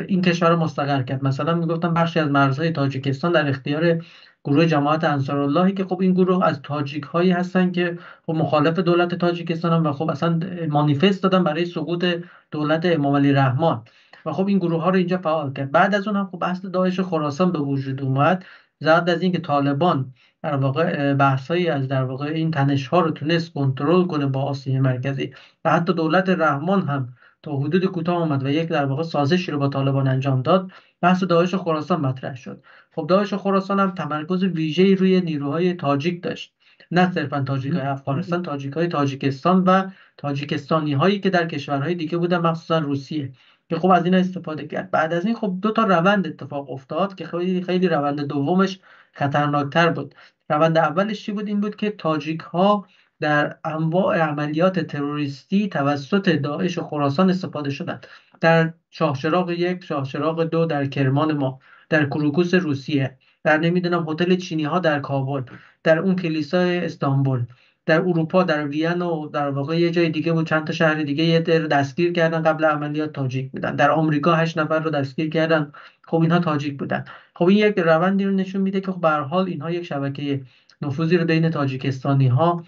این کشور مستقر کرد. مثلا میگفتن بخشی از مرزهای تاجیکستان در اختیار گروه جماعت انصاراللهی که خب این گروه از تاجیک هایی هستن که خب مخالف دولت تاجیکستان هم و خب اصلا مانیفست دادن برای سقوط دولت امام علی رحمان و خب این گروه ها رو اینجا فعال کرد. بعد از اون هم خب اصل داعش خراسان به وجود اومد. زاد از اینکه طالبان در واقع بحثایی از در واقع این تنش ها رو تونست کنترل کنه با آسیای مرکزی و حتی دولت رحمان هم تا حدود کوتاه اومد و یک در واقع سازشی رو با طالبان انجام داد، بحث داعش خراسان مطرح شد. خب داعش خراسان هم تمرکز ویژه‌ای روی نیروهای تاجیک داشت، نه صرفا تاجیک‌های افغانستان، تاجیک‌های تاجیکستان و تاجیکستانی هایی که در کشورهای دیگه بودن مخصوصا روسیه، که خب از این استفاده کرد. بعد از این خب 2 تا روند اتفاق افتاد که خیلی خیلی روند دومش خطرناکتر بود. روند اولش چی بود؟ این بود که تاجیک ها در انواع عملیات تروریستی توسط داعش و خراسان استفاده شدند. در شاهچراغ 1، شاهچراغ 2 در کرمان ما، در کروکوس روسیه، در نمیدونم هتل چینی ها در کابل، در اون کلیسای استانبول، در اروپا در وین و در واقع یه جای دیگه بود، چند تا شهر دیگه یه در دستگیر کردن قبل عملیات تاجیک بودن. در آمریکا 8 نفر رو دستگیر کردن، خب اینها تاجیک بودن. خب این یک روندی رو نشون میده که خب به هر حال اینها یک شبکه نفوذی رو بین تاجیکستانی ها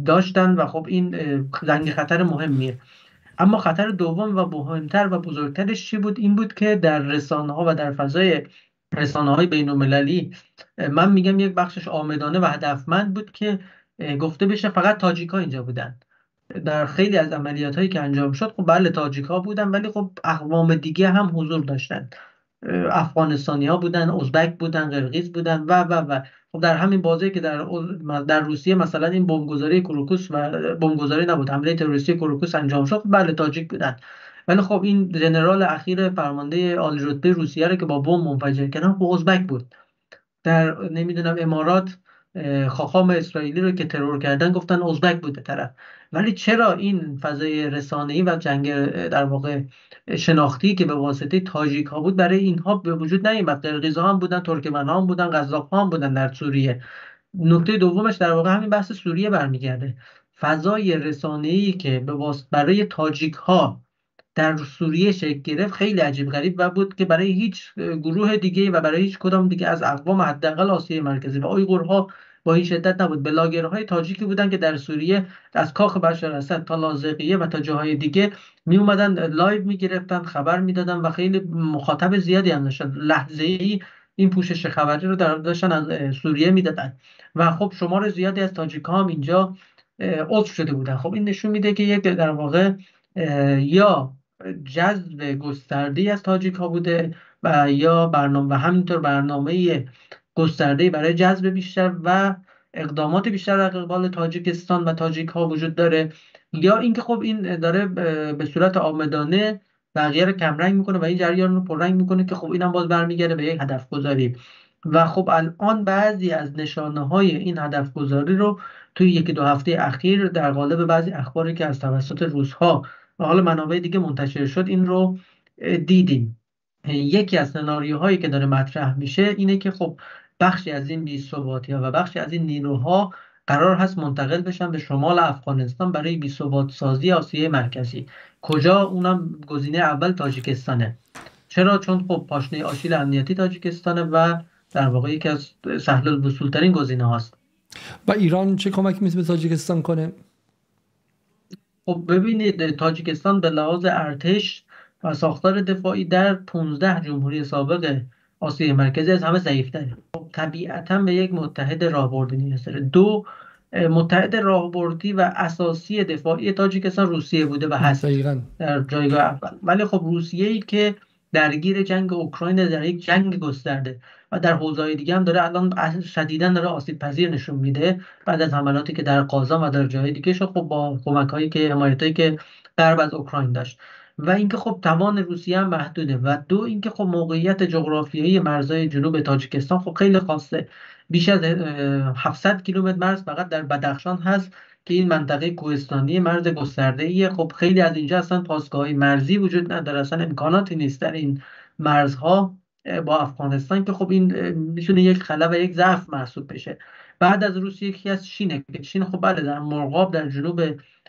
داشتن و خب این زنگ خطر مهمیه. اما خطر دوم و مهمتر و بزرگترش چی بود؟ این بود که در رسانه ها و در فضای رسانه های بین المللی، من میگم یک بخشش عامدانه و هدفمند بود که گفته بشه فقط تاجیک ها اینجا بودن. در خیلی از عملیات هایی که انجام شد خب بله تاجیک ها بودن، ولی خب اقوام دیگه هم حضور داشتن، افغانستانی ها بودن، ازبک بودن، قرقیز بودن و خب در همین بازی که در روسیه مثلا این بمبگذاری کروکوس و بمبگذاری نبود، حمله تروریستی کروکوس انجام شد، خب بله تاجیک بودن، ولی خب این ژنرال اخیر فرمانده عالی رتبه روسیه رو که با بمب منفجر کردن خب ازبک بود. در نمیدونم امارات خاخام اسرائیلی رو که ترور کردن گفتن ازبک بوده طرف. ولی چرا این فضای رسانه‌ای و جنگ در واقع شناختی که به واسطه تاجیک ها بود برای اینها به وجود نیامد؟ قرقیزها هم بودن، ترکمن ها هم بودن، قزاق ها هم بودن در سوریه. نکته دومش در واقع همین بحث سوریه برمیگرده. فضای رسانه‌ای که برای تاجیک ها در سوریه شکل گرفت خیلی عجیب غریب و بود که برای هیچ گروه دیگه و برای هیچ کدام دیگه از اقوام حداقل آسیای مرکزی و اویغورها با این شدت نبود. بلاگرهای تاجیکی بودن که در سوریه از کاخ بشار اسد تا لاذقیه و تا جاهای دیگه می اومدن لایو میگرفتن، خبر میدادن و خیلی مخاطب زیادی هم داشتن. لحظه‌ای این پوشش خبری رو داشتن از سوریه میدادن و خب شمار زیادی از تاجیک‌ها هم اینجا عضو شده بودن. خب این نشون میده که یک در واقع یا جذب گسترده‌ای از تاجیک ها بوده و یا برنامه و همینطور برنامه گسترده‌ای برای جذب بیشتر و اقدامات بیشتر در قبال تاجیکستان و تاجیک ها وجود داره، یا اینکه خب این داره به صورت عامدانه بقیه رو کمرنگ میکنه و این جریان رو پررنگ میکنه که خب اینم باز برمیگرده به یک هدف گذاری. و خب الان بعضی از نشانه های این هدف گذاری رو توی یکی دو هفته اخیر در قالب بعضی اخباری که از توسط روزها و حالا منابع دیگه منتشر شد این رو دیدیم. یکی از سناریوهایی که داره مطرح میشه اینه که خب بخشی از این بی‌ثباتی‌ها و بخشی از این نیروها قرار هست منتقل بشن به شمال افغانستان برای بی‌ثبات سازی آسیای مرکزی. کجا؟ اونم گزینه اول تاجیکستانه. چرا؟ چون خب پاشنه آشیل امنیتی تاجیکستانه و در واقع یکی از سهل الوصول ترین گزینه هاست. و ایران چه کمکی میتونه به تاجیکستان کنه؟ خب ببینید، تاجیکستان به لحاظ ارتش و ساختار دفاعی در 15 جمهوری سابق آسیای مرکزی از همه ضعیف‌تره. خب طبیعتاً به یک متحد راهبردی نیاز داره. دو، متحد راهبردی و اساسی دفاعی تاجیکستان روسیه بوده و هست در جایگاه اول، ولی خب روسیه‌ای که درگیر جنگ اوکراین در یک جنگ گسترده و در حوزه‌های دیگه هم داره الان شدیداً داره آسیب پذیر نشون میده بعد از حملاتی که در قازان و در جاهای دیگه شد، خب با کمک‌هایی که حمایتایی که غرب از اوکراین داشت. و اینکه خب توان روسیه هم محدوده و دو اینکه خب موقعیت جغرافیایی مرزهای جنوب تاجیکستان خب خیلی خاصه. بیش از 700 کیلومتر مرز فقط در بدخشان هست که این منطقه کوهستانی مرز گسترده‌ایه. خب خیلی از اینجا اصلا پاسگاه‌های مرزی وجود نداره، اصلا امکاناتی نیست در این مرزها با افغانستان، که خب این میتونه یک خلا و یک ضعف محسوب بشه. بعد از روسیه یکی از چینه که چین خب بله در مرغاب در جنوب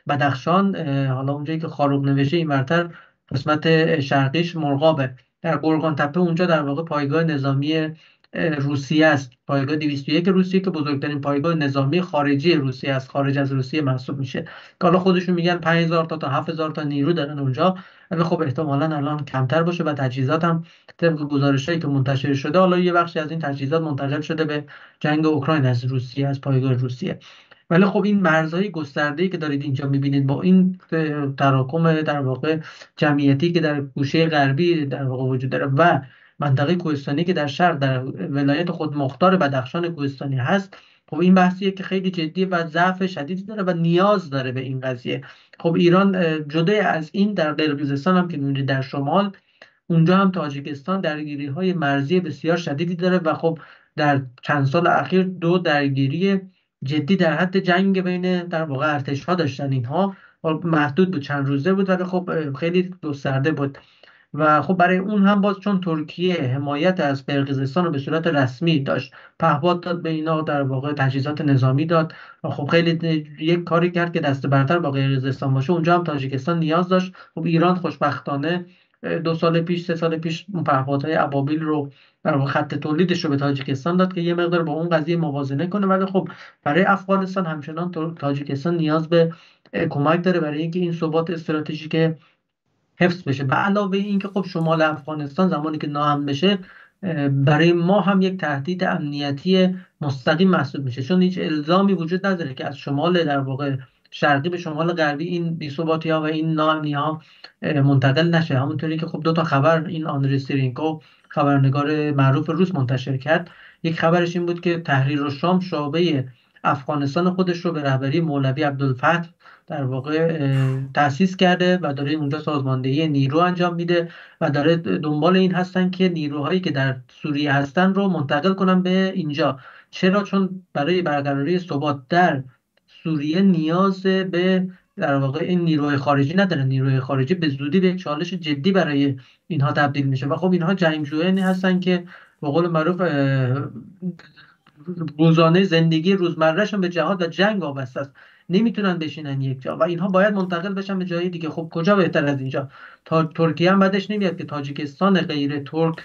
بدخشان، حالا اونجایی که خاروق نوشته این برتر قسمت شرقیش مرغابه، در قرقان تپه اونجا در واقع پایگاه نظامی روسیه است، پایگاه 201 روسیه که بزرگترین پایگاه نظامی خارجی روسیه است، خارج از روسیه محسوب میشه، که حالا خودشون میگن 5000 تا 7000 تا نیرو دارن اونجا، ولی خب احتمالاً الان کمتر باشه و تجهیزات هم طبق گزارشایی که منتشر شده، حالا یه بخشی از این تجهیزات منتقل شده به جنگ اوکراین از روسیه، از پایگاه روسیه. ولی خب این مرزهای گسترده‌ای که دارید اینجا می‌بینید با این تراکم در واقع جمعیتی که در گوشه غربی در واقع وجود داره و منطقه کوهستانی که در شرق در ولایت خود مختار بدخشان کوهستانی هست، خب این بحثیه که خیلی جدی و ضعف شدیدی داره و نیاز داره به این قضیه. خب ایران جدا از این در قرقیزستان هم که می‌بینید در شمال، اونجا هم تاجیکستان درگیری‌های مرزی بسیار شدیدی داره و خب در چند سال اخیر دو درگیری جدی در حد جنگ بین در واقع ارتش‌ها داشتن. اینها محدود بود، چند روزه بود، ولی خب خیلی گسترده بود. و خب برای اون هم باز چون ترکیه حمایت از قرقیزستان رو به صورت رسمی داشت، پهپاد داد به اینا، در واقع تجهیزات نظامی داد و خب خیلی یک کاری کرد که دست برتر با قرقیزستان باشه. اونجا هم تاجیکستان نیاز داشت. خب ایران خوشبختانه 2 سال پیش 3 سال پیش اون پهپادهای ابابیل رو در واقع خط تولیدش رو به تاجیکستان داد که یه مقدار با اون قضیه موازنه کنه، ولی خب برای افغانستان همچنان تاجیکستان نیاز به کمک داره برای اینکه این ثبات استراتژیک حفظ بشه. به علاوه اینکه خب شمال افغانستان زمانی که ناامن بشه برای ما هم یک تهدید امنیتی مستقیم محسوب میشه، چون هیچ الزامی وجود نداره که از شمال در واقع شرقی به شمال غربی این بی‌ثباتی‌ها و این ناامنی‌ها منتقل نشه. همونطوری که خب 2 تا خبر این آندری سیرینکو خبرنگار معروف روس منتشر کرد. یک خبرش این بود که تحریر الشام شعبه افغانستان خودش رو به رهبری مولوی عبدالفتح در واقع تأسیس کرده و داره اونجا سازماندهی نیرو انجام میده و داره دنبال این هستن که نیروهایی که در سوریه هستن رو منتقل کنن به اینجا. چرا؟ چون برای برقراری ثبات در سوریه نیاز به در واقع این نیروهای خارجی ندارن. نیروهای خارجی به زودی به چالش جدی برای اینها تبدیل میشه و خب اینها جنگجویانی هستن که به قول معروف روزانه زندگی روزمرهشون به جهاد و جنگ وابسته است، نمیتونن بشینن یک جا و اینها باید منتقل بشن به جای دیگه. خب کجا بهتر از اینجا؟ ترکیه هم بعدش نمیاد که تاجیکستان غیر ترک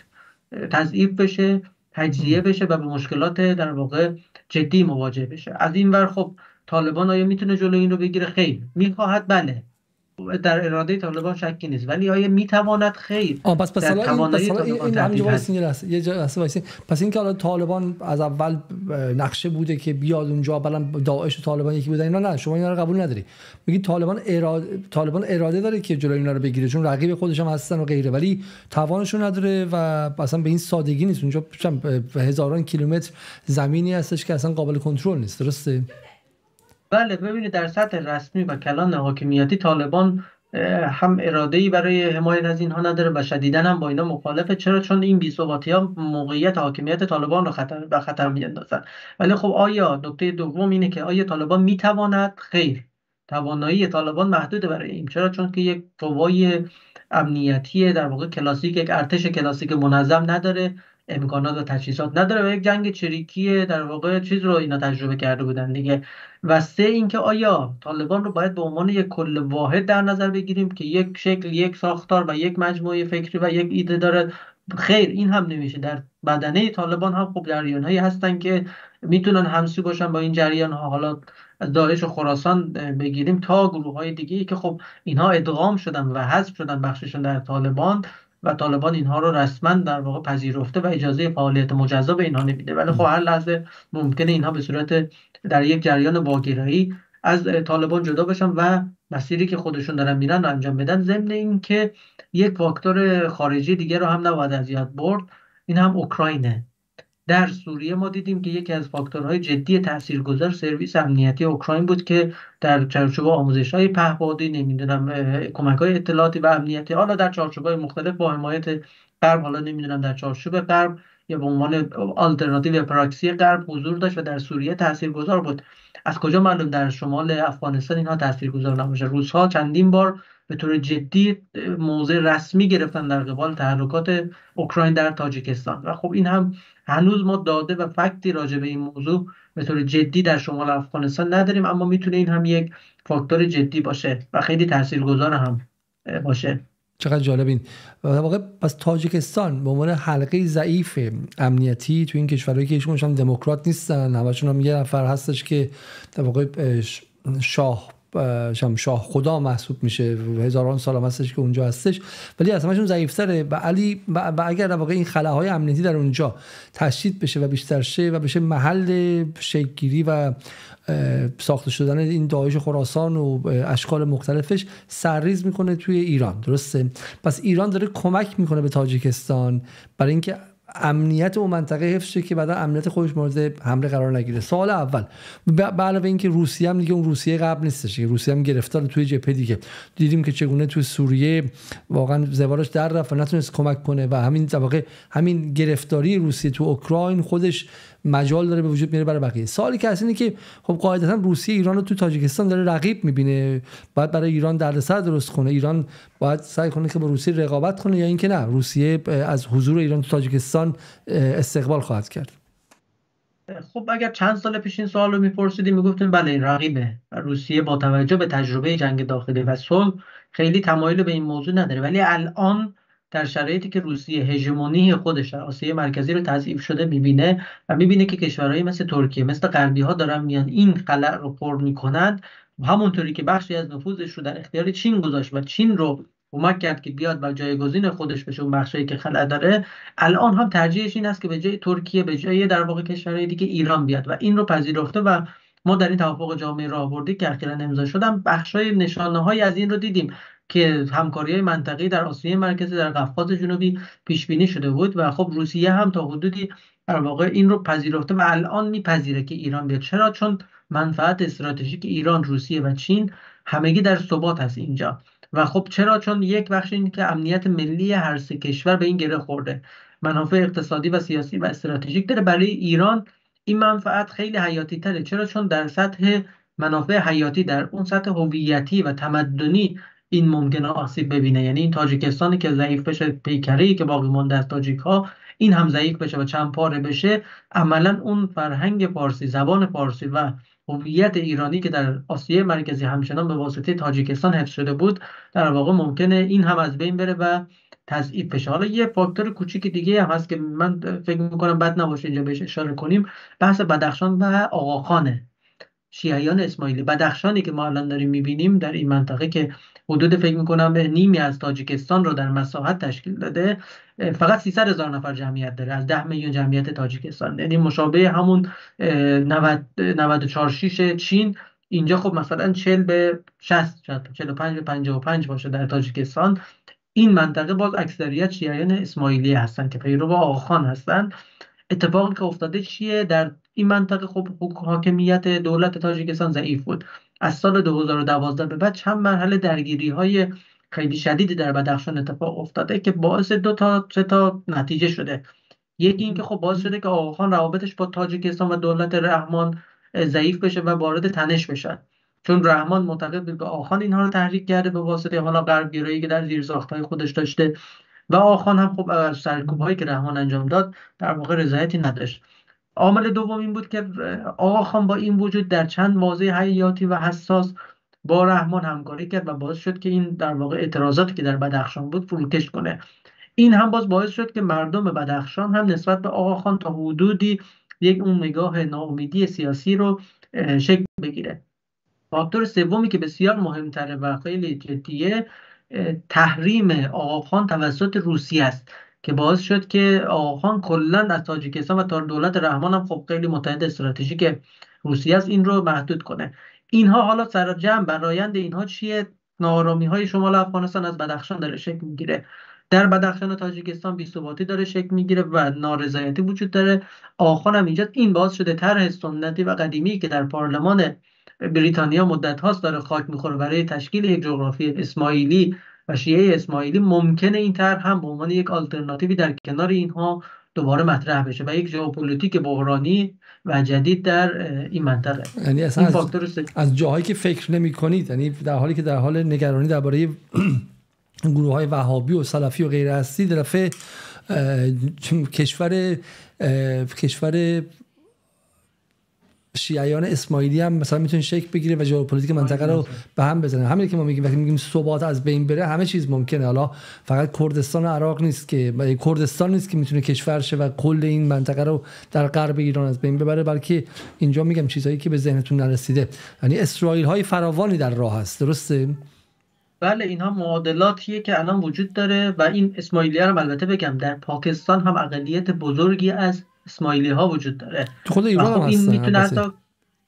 تضعیف بشه، تجزیه بشه و به مشکلات در واقع جدی مواجه بشه. از این ور خب طالبان آیا میتونه جلو این رو بگیره؟ خیر. میخواهد؟ بله، در اراده طالبان شکی نیست، ولی آیا میتواند؟ خیر. پس این همینجا وایسین. پس این که حالا طالبان از اول نقشه بوده که بیاد اونجا، بعدم داعش و طالبان یکی بودن، اینا نه، شما اینا رو قبول نداری. میگی طالبان اراده داره که جلوی اینا رو بگیره چون رقیب خودش هم هستن و غیره، ولی توانشون نداره و اصلا به این سادگی نیست. اونجا هزاران کیلومتر زمینی هستش که اصلا قابل کنترل نیست. درسته؟ بله، ببینید در سطح رسمی و کلان حاکمیتی طالبان هم اراده‌ای برای حمایت از اینها نداره و شدیداً هم با اینا مخالفه. چرا؟ چون این بی‌ثباتی‌ها موقعیت حاکمیت طالبان رو به خطر می‌اندازن. ولی خب آیا نکته دوم اینه که آیا طالبان میتواند؟ خیر. توانایی طالبان محدوده برای این. چرا؟ چون که یک قوای امنیتی در واقع کلاسیک، یک ارتش کلاسیک منظم نداره، امکانات و تجهیزات نداره و یک جنگ چریکی در واقع چیز رو اینا تجربه کرده بودن دیگه. و سه اینکه آیا طالبان رو باید به عنوان یک کل واحد در نظر بگیریم که یک شکل، یک ساختار و یک مجموعه فکری و یک ایده داره؟ خیر، این هم نمیشه. در بدنه طالبان هم خب جریان‌هایی هستن که میتونن همسو باشن با این جریان‌ها. حالا از داعش و خراسان بگیریم تا گروه‌های دیگه‌ای که خب اینها ادغام شدن و حذف شدن بخششون در طالبان و طالبان اینها رو رسما در واقع پذیرفته و اجازه فعالیت مجزا به اینها نمیده. ولی خب هر لحظه ممکنه اینها به صورت در یک جریان واگرایی از طالبان جدا بشن و مسیری که خودشون دارن میرن رو انجام بدن. ضمن این که یک فاکتور خارجی دیگه رو هم نباید از یاد برد، این هم اوکراینه. در سوریه ما دیدیم که یکی از فاکتورهای جدی تاثیرگذار سرویس امنیتی اوکراین بود که در چارچوب آموزش‌های پهپادی، نمیدونم کمک‌های اطلاعاتی و امنیتی، حالا در چارچوب‌های مختلف با حمایت غرب، حالا نمیدونم در چارچوب غرب یا به عنوان آلترناتیو پراکسی غرب حضور داشت و در سوریه تاثیرگذار بود. از کجا معلوم در شمال افغانستان اینها تاثیرگذار نباشه؟ روس‌ها چندین بار به طور جدی موضع رسمی گرفتن در قبال تحرکات اوکراین در تاجیکستان و خب این هم هنوز ما داده و فکتی راجع به این موضوع به طور جدی در شمال افغانستان نداریم، اما میتونه این هم یک فاکتور جدی باشه و خیلی تاثیرگذار هم باشه. چقدر جالبین. واقعا پس تاجیکستان به عنوان حلقه ضعیف امنیتی تو این کشورهایی که هیچکدومش هم دموکرات نیستن، همشون هم یه نفر هستش که در واقع شاه خدا محسوب میشه، هزاران سال هم هستش که اونجا هستش، ولی از همشون ضعیف‌تره و اگر در واقع این خلاهای امنیتی در اونجا تشدید بشه و بیشتر شه و بشه محل شکل‌گیری و ساخته شدن این داعش خراسان و اشکال مختلفش سرریز میکنه توی ایران. درسته؟ پس ایران داره کمک میکنه به تاجیکستان برای اینکه امنیت اون منطقه حفظ شه که بعدا امنیت خودش مورد حمله قرار نگیره. سوال اول، به علاوه اینکه روسیه هم دیگه اون روسیه قبل نیستش، روسیه هم گرفتار توی جبهه دیگه، دیدیم که چگونه توی سوریه واقعا زوارش در رفت و نتونست کمک کنه و همین در واقع همین گرفتاری روسیه تو اوکراین خودش مجال داره به وجود میاره برای بقیه. سوالی که هست اینه که خب قاعدتا روسیه ایران رو تو تاجیکستان داره رقیب میبینه، باید برای ایران دردسر درست کنه، ایران باید سعی کنه که با روسیه رقابت کنه، یا اینکه نه، روسیه از حضور ایران تو تاجیکستان استقبال خواهد کرد؟ خب اگر چند سال پیش این سوال رو میپرسیدیم میگفتیم بله این رقیبه و روسیه با توجه به تجربه جنگ داخلی و صلح خیلی تمایل به این موضوع نداره، ولی الان در شرایطی که روسیه هژمونی خودش در آسیای مرکزی رو تضعیف شده میبینه و میبینه که کشورهای مثل ترکیه، مثل غربی ها دارن میان این خلأ رو پر میکنن، همونطوری که بخشی از نفوذش رو در اختیار چین گذاشت و چین رو کمک کرد که بیاد و جایگزین خودش بشه اون بخشی که خلأ داره، الان هم ترجیحش این است که به جای ترکیه، به جای در واقع کشورهای دیگه، ایران بیاد و این رو پذیرفته. و ما در این توافق جامعه راهبردی که اخیراً امضا شدن بخشای نشانه‌هایی از این رو دیدیم که همکاری‌های منطقه‌ای در آسیای مرکزی، در قفقاز جنوبی پیش بینی شده بود و خب روسیه هم تا حدودی در واقع این رو پذیرفته و الان میپذیره که ایران بیاد. چرا؟ چون منفعت استراتژیک ایران، روسیه و چین همگی در ثبات هست اینجا. و خب چرا؟ چون یک بخش این که امنیت ملی هر سه کشور به این گره خورده، منافع اقتصادی و سیاسی و استراتژیک داره. برای ایران این منفعت خیلی حیاتی تره. چرا؟ چون در سطح منافع حیاتی، در اون سطح هویتی و تمدنی این ممکنه آسیب ببینه. یعنی این تاجیکستانی که ضعیف بشه، پیکره‌ای که باقی مونده از تاجیک ها، این هم ضعیف بشه و چند پاره بشه، عملا اون فرهنگ فارسی، زبان فارسی و هویت ایرانی که در آسیای مرکزی همچنان به واسطه تاجیکستان حفظ شده بود، در واقع ممکنه این هم از بین بره و تضعیف بشه. حالا یه فاکتور کوچیک دیگه هم هست که من فکر می‌کنم بد نباشه اینجا بهش اشاره کنیم، بحث بدخشان و آقاخانه، شیعیان اسماعیلی. بدخشانی که ما الان داریم می‌بینیم در این منطقه که حدود فکر می‌کنم نیمی از تاجیکستان رو در مساحت تشکیل داده، فقط 300,000 نفر جمعیت داره از 10 میلیون جمعیت تاجیکستان، یعنی مشابه همون 94-6 چین. اینجا خب مثلا 40 به 60، 45 به 55 باشه در تاجیکستان. این منطقه باز اکثریت شیعیان اسماعیلی هستن که پیرو آقاخان هستن. اتفاقی که افتاده چیه؟ در این منطقه خب حاکمیت دولت تاجیکستان ضعیف بود. از سال 2012 به بعد چند مرحله درگیری‌های خیلی شدیدی در بدخشان اتفاق افتاده که باعث 2 تا نتیجه شده. یکی این که خب باعث شده که آقاخان روابطش با تاجیکستان و دولت رحمان ضعیف بشه و وارد تنش بشن، چون رحمان معتقد بود که آقاخان اینها رو تحریک کرده به واسطه حالا غربگرایی که در زیرساخت‌های خودش داشته و آقاخان هم خب از سرکوب‌هایی که رحمان انجام داد در واقع رضایتی نداشت. عامل دوم این بود که آقاخان با این وجود در چند موضوع حیاتی و حساس با رحمان همکاری کرد و باعث شد که این در واقع اعتراضاتی که در بدخشان بود فروکش کنه. این هم باز باعث شد که مردم بدخشان هم نسبت به آقاخان تا حدودی یک اون نگاه ناامیدی سیاسی رو شکل بگیره. فاکتور سومی که بسیار مهمتره و خیلی جدیه، تحریم آقاخان توسط روسیه است که باعث شد که آقاخان کلا از تاجیکستان و تا دولت رحمان هم خب خیلی متحد استراتژیک روسیه است، این رو محدود کنه. اینها حالا سرجم برآیند اینها چیه؟ ناآرامی‌های شمال افغانستان از بدخشان داره شکل میگیره. در بدخشان و تاجیکستان بی‌ثباتی داره شکل میگیره و نارضایتی وجود داره. آقاخان هم اینجا این باعث شده طرح سنتی و قدیمی که در پارلمان بریتانیا مدت هاست داره خاک میخوره برای تشکیل یک جغرافی اسماعیلی و شیعه اسماعیلی، ممکنه این طرح هم به عنوان یک آلترناتیوی در کنار اینها دوباره مطرح بشه و یک ژئوپلیتیک بحرانی و جدید در این منطقه. یعنی اصلا از جاهایی که فکر نمی‌کنید، یعنی در حالی که در حال نگرانی درباره گروه‌های وهابی و سلفی و غیره هستید، در دفعه کشور شیعیان اسماعیلی هم مثلا میتونه شکل بگیره و ژئوپلیتیک منطقه رو به هم بزنه. همین که ما میگیم وقتی میگیم ثبات از بین بره، همه چیز ممکنه. حالا فقط کردستان و عراق نیست که کردستان نیست که میتونه کشور شه و کل این منطقه رو در غرب ایران از بین ببره، بلکه اینجا میگم چیزایی که به ذهنتون نرسیده، یعنی اسرائیل های فراوانی در راه هست. درسته؟ بله، اینها معادلاتیه که الان وجود داره و این اسماعیلی‌ها رو البته بگم در پاکستان هم اقلیت بزرگی از اسماعیلی ها وجود داره. خود ایران هم این میتونه هستن. حتی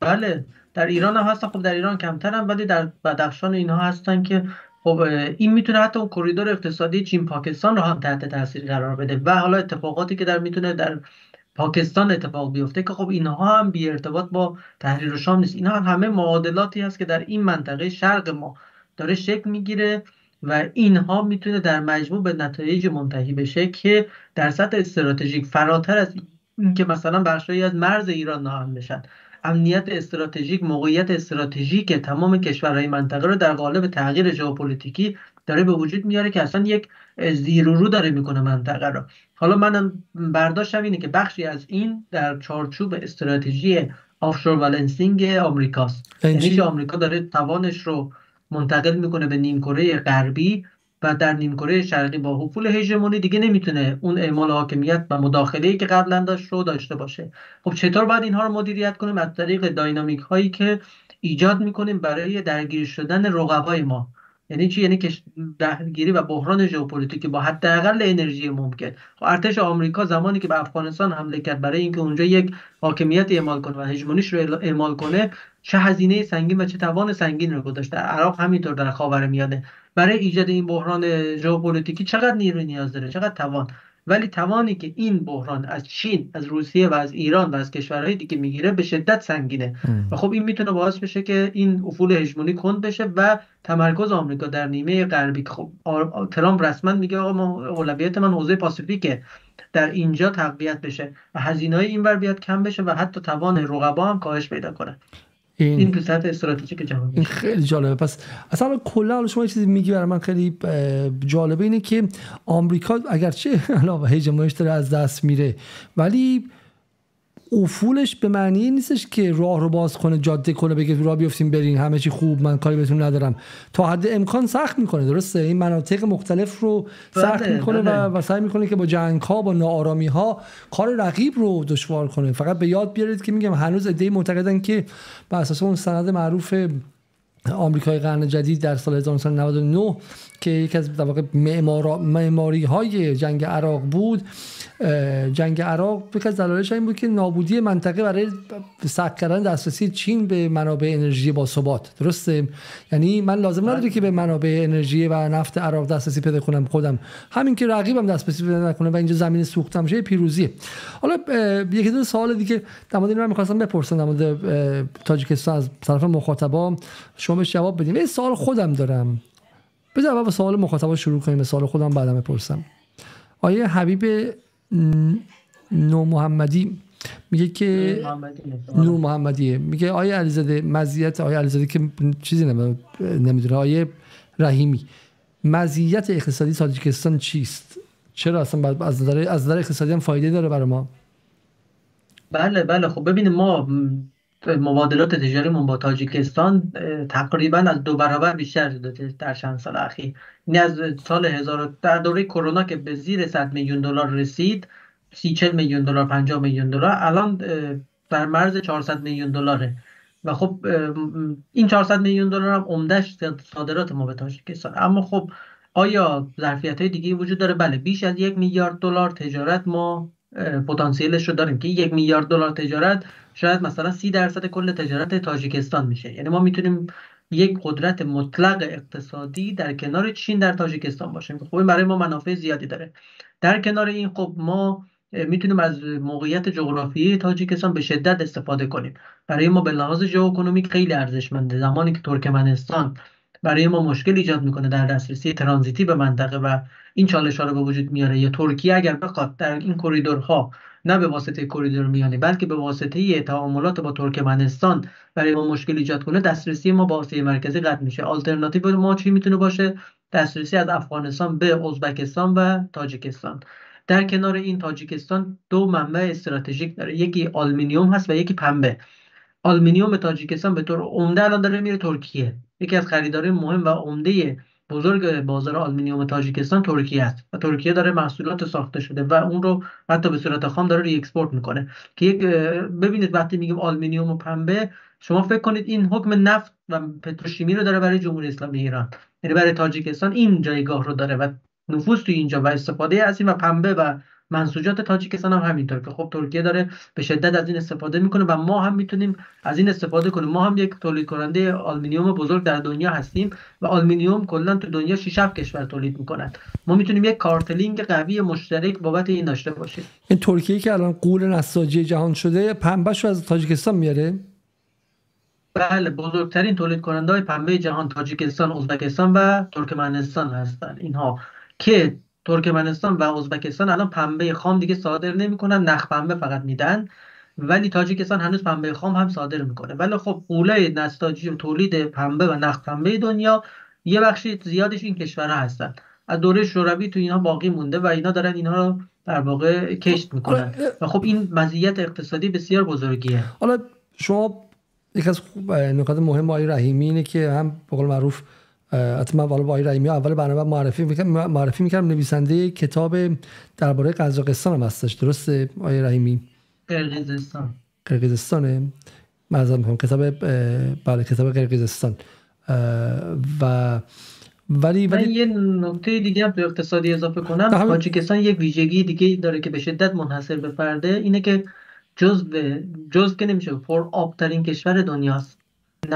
بله در ایران هم هستن. خب در ایران کمترن، ولی در بدخشان اینها هستن که خب این میتونه حتی اون کریدور اقتصادی چین پاکستان رو هم تحت تاثیر قرار بده و حالا اتفاقاتی که میتونه در پاکستان اتفاق بیفته که خب اینها هم بی ارتباط با تحریر شام نیست. اینها همه معادلاتی هست که در این منطقه شرق ما داره شکل میگیره و اینها میتونه در مجموع به نتایج منتهی بشه که در سطح استراتژیک فراتر از این که مثلا بخشایی از مرز ایران ناامن بشن، امنیت استراتژیک، موقعیت استراتژیک تمام کشورهای منطقه رو در قالب تغییر ژئوپلیتیکی داره به وجود میاره که اصلا یک زیر و رو داره میکنه منطقه رو. حالا منم برداشتم اینه که بخشی از این در چارچوب استراتژی آفشور بالانسینگ آمریکاست، یعنی که آمریکا داره توانش رو منتقل میکنه به نیمکره غربی و در نیمکره شرقی با افول هژمونی دیگه نمیتونه اون اعمال حاکمیت و مداخله‌ای که قبلا داشت رو داشته باشه. خب چطور باید اینها رو مدیریت کنیم؟ از طریق داینامیک هایی که ایجاد میکنیم برای درگیر شدن رقبای ما. یعنی چی؟ یعنی که درگیری و بحران ژئوپلیتیکی با حداقل انرژی ممکن. خب ارتش آمریکا زمانی که به افغانستان حمله کرد برای اینکه اونجا یک حاکمیت اعمال کنه و هژمونیش رو اعمال کنه، چه هزینه سنگین و چه توان سنگین رو گذاشت. در عراق همینطور، در خاورمیانه برای ایجاد این بحران ژئوپلیتیکی چقدر نیروی نیاز داره، چقدر توان. ولی توانی که این بحران از چین، از روسیه و از ایران و از کشورهای دیگه میگیره به شدت سنگینه و خب این میتونه باعث بشه که این افول هژمونی کند بشه و تمرکز آمریکا در نیمه غربی. خب ترامپ رسما میگه آقا ما اولویت من حوزه پاسیفیکه، در اینجا تقویت بشه و هزینه‌های اینور بیاد کم بشه و حتی توان رقبا هم کاهش پیدا کنه. این تو سطح استراتژیک جهانی. این خیلی جالبه. پس اصلا کلا شما چیزی میگی برای من خیلی جالبه، اینه که آمریکا اگرچه علاوه هژمونیش داره از دست میره، ولی افولش به معنی نیستش که راه رو باز کنه، جاده کنه، بگه راه بیافتیم برین همه چی خوب من کاری بهتون ندارم. تا حد امکان سخت میکنه، درسته؟ این مناطق مختلف رو سخت میکنه و سعی میکنه که با جنگ ها، با ناآرامی ها کار رقیب رو دشوار کنه. فقط به یاد بیارید که میگم هنوز عده‌ای معتقدن که بر اساس اون سند معروف آمریکای قرن جدید در سال 1999 که یکی از در واقع معماری های جنگ عراق بود، جنگ عراق یک از دلایلش این بود که نابودی منطقه برای سد کردن دسترسی چین به منابع انرژی با ثبات. درسته؟ یعنی من لازم نداره که به منابع انرژی و نفت عراق دسترسی پیدا کنم خودم، همین که رقیبم دسترسی پیدا نکنه و اینجا زمین سوختم شه پیروزیه. حالا یکی دو سوال دیگه در مورد این من می‌خواستم بپرسم در مورد تاجیکستان از طرف مخاطبا، شما بهش جواب بدین. یه سوال خودم دارم، بذار اول با سوال مخاطبا شروع کنیم، سوال خودم بعدم بپرسم. آیه حبیب نور محمدی میگه که نور محمدیه میگه آیه علیزاده مزیت، آیه علیزاده که چیزی نمیدونه، آیه رحیمی مزیت اقتصادی تاجیکستان چیست؟ چرا اصلا از نظر اقتصادی هم فایده داره برای ما؟ بله خب ببینید ما مبادلات تجاریمون با تاجیکستان تقریبا از 2 برابر بیشتر شده در چند سال اخیر. این از سال در دوره کرونا که به زیر 100 میلیون دلار رسید، 30-40 میلیون دلار 50 میلیون دلار، الان در مرز 400 میلیون دلاره و خب این 400 میلیون دلار هم عمده‌اش صادرات ما به تاجیکستان. اما خب آیا ظرفیت‌های دیگه وجود داره؟ بله، بیش از 1 میلیارد دلار تجارت ما پتانسیلش رو داریم که 1 میلیارد دلار تجارت شاید مثلا 30% کل تجارت تاجیکستان میشه. یعنی ما میتونیم یک قدرت مطلق اقتصادی در کنار چین در تاجیکستان باشیم. خب این برای ما منافع زیادی داره. در کنار این خب ما میتونیم از موقعیت جغرافیایی تاجیکستان به شدت استفاده کنیم. برای ما به لحاظ ژئواکونومیک خیلی ارزشمنده. زمانی که ترکمنستان برای ما مشکل ایجاد میکنه در دسترسی ترانزیتی به منطقه و این چالش ها رو به وجود میاره، یا ترکیه اگر بخواد در این کریدورها نه به واسطه کریدور میانی بلکه به واسطه تعاملات با ترکمنستان برای ما مشکل ایجاد کنه، دسترسی ما به آسیای مرکزی قطع میشه. آلترناتیو ما چی میتونه باشه؟ دسترسی از افغانستان به ازبکستان و تاجیکستان. در کنار این تاجیکستان 2 منبع استراتژیک داره، یکی آلومینیوم هست و یکی پنبه. آلومینیوم تاجیکستان به طور عمده الان داره میره ترکیه. یکی از خریدارهای مهم و عمده بزرگ بازار آلومینیوم تاجیکستان ترکیه است و ترکیه داره محصولات ساخته شده و اون رو حتی به صورت خام داره ری اکسپورت میکنه که یک ببینید وقتی میگیم آلومینیوم و پنبه، شما فکر کنید این حکم نفت و پتروشیمی رو داره برای جمهوری اسلامی ایران، یعنی برای تاجیکستان این جایگاه رو داره و نفوذ تو اینجا و استفاده از این و پنبه و منسوجات تاجیکستان هم همینطور که خب ترکیه داره به شدت از این استفاده میکنه و ما هم میتونیم از این استفاده کنیم. ما هم یک تولید کننده آلومینیوم بزرگ در دنیا هستیم و آلومینیوم کلا تو دنیا 6-7 کشور تولید میکنن. ما میتونیم یک کارتلینگ قوی مشترک بابت این داشته باشیم. این ترکیه که الان غول نساجی جهان شده پنبه‌شو از تاجیکستان میاره؟ بله، بزرگترین تولید کننده های پنبه جهان تاجیکستان، ازبکستان و ترکمنستان هستند. اینها که ترکمنستان و ازبکستان الان پنبه خام دیگه صادر نمیکنن، نخ پنبه فقط میدن، ولی تاجیکستان هنوز پنبه خام هم صادر میکنه. ولی خب غوله نساجی و تولید پنبه و نخ پنبه دنیا یه بخشی زیادش این کشورها هستن. از دوره شوروی تو اینا باقی مونده و اینا دارن اینا رو در واقع کشت میکنن و خب این مزیت اقتصادی بسیار بزرگیه. حالا شما یک از نکات مهم آقای رحیمی اینه که هم به قول معروف حتی من والا با آقای رحیمی اول برنامه معرفی میکردم، نویسنده کتاب درباره قزاقستان هم هستش، درسته آقای رحیمی؟ قرقیزستانه، معذرت میخوام، بله کتاب قرقیزستان. و ولی یه نکته دیگه هم تو اقتصادی اضافه کنم، تاجیکستان یک ویژگی دیگه داره که به شدت منحصر به فرده، اینه که جزو که نمیشه پر آب ترین کشور دنیاست. 90%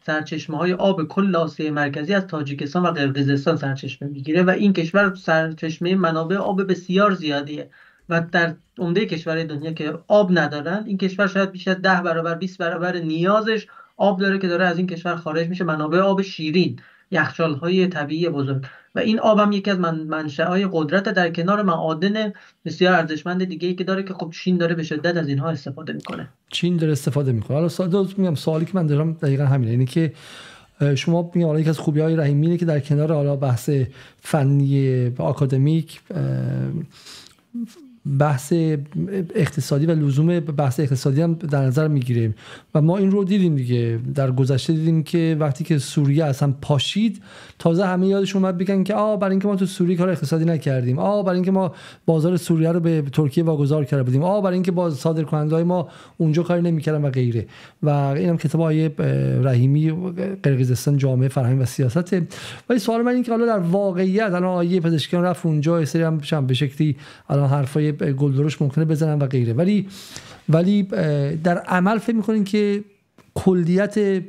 سرچشمه‌های آب کل آسیای مرکزی از تاجیکستان و قرقیزستان سرچشمه میگیره و این کشور سرچشمه منابع آب بسیار زیادیه و در عمده کشورهای دنیا که آب ندارن، این کشور شاید بیش از 10 برابر 20 برابر نیازش آب داره که داره از این کشور خارج میشه، منابع آب شیرین، یخچال‌های طبیعی بزرگ. و این آب هم یکی از منشأهای قدرت در کنار معادن بسیار ارزشمند دیگه‌ای که داره که خب چین داره به شدت از اینها استفاده میکنه. چین داره استفاده میکنه. حالا میگم سوالی که من دارم دقیقاً همینه، اینه که شما میگم حالا یکی از خوبی‌های رحیمی اینه که در کنار حالا بحث فنی و آکادمیک، بحث اقتصادی و لزوم بحث اقتصادی هم در نظر میگیریم و ما این رو دیدیم دیگه، در گذشته دیدیم که وقتی که سوریه اصلا پاشید تازه همه یادشون اومد بگن که برای اینکه ما تو سوریه کار اقتصادی نکردیم، برای اینکه ما بازار سوریه رو به ترکیه واگذار کرده بودیم، برای اینکه با صادرکننده‌های ما اونجا کاری نمی‌کردن و غیره. و اینم کتاب آقای رحیمی قرقیزستان جامعه فرهنگ و سیاسته. ولی سوال من این که حالا در واقعیت الان آقای پزشکیان رفت اونجا، سری هم به شکلی الان حرفای گلدرش ممکنه بزنن و غیره، ولی در عمل فکر می‌کنین که کلیت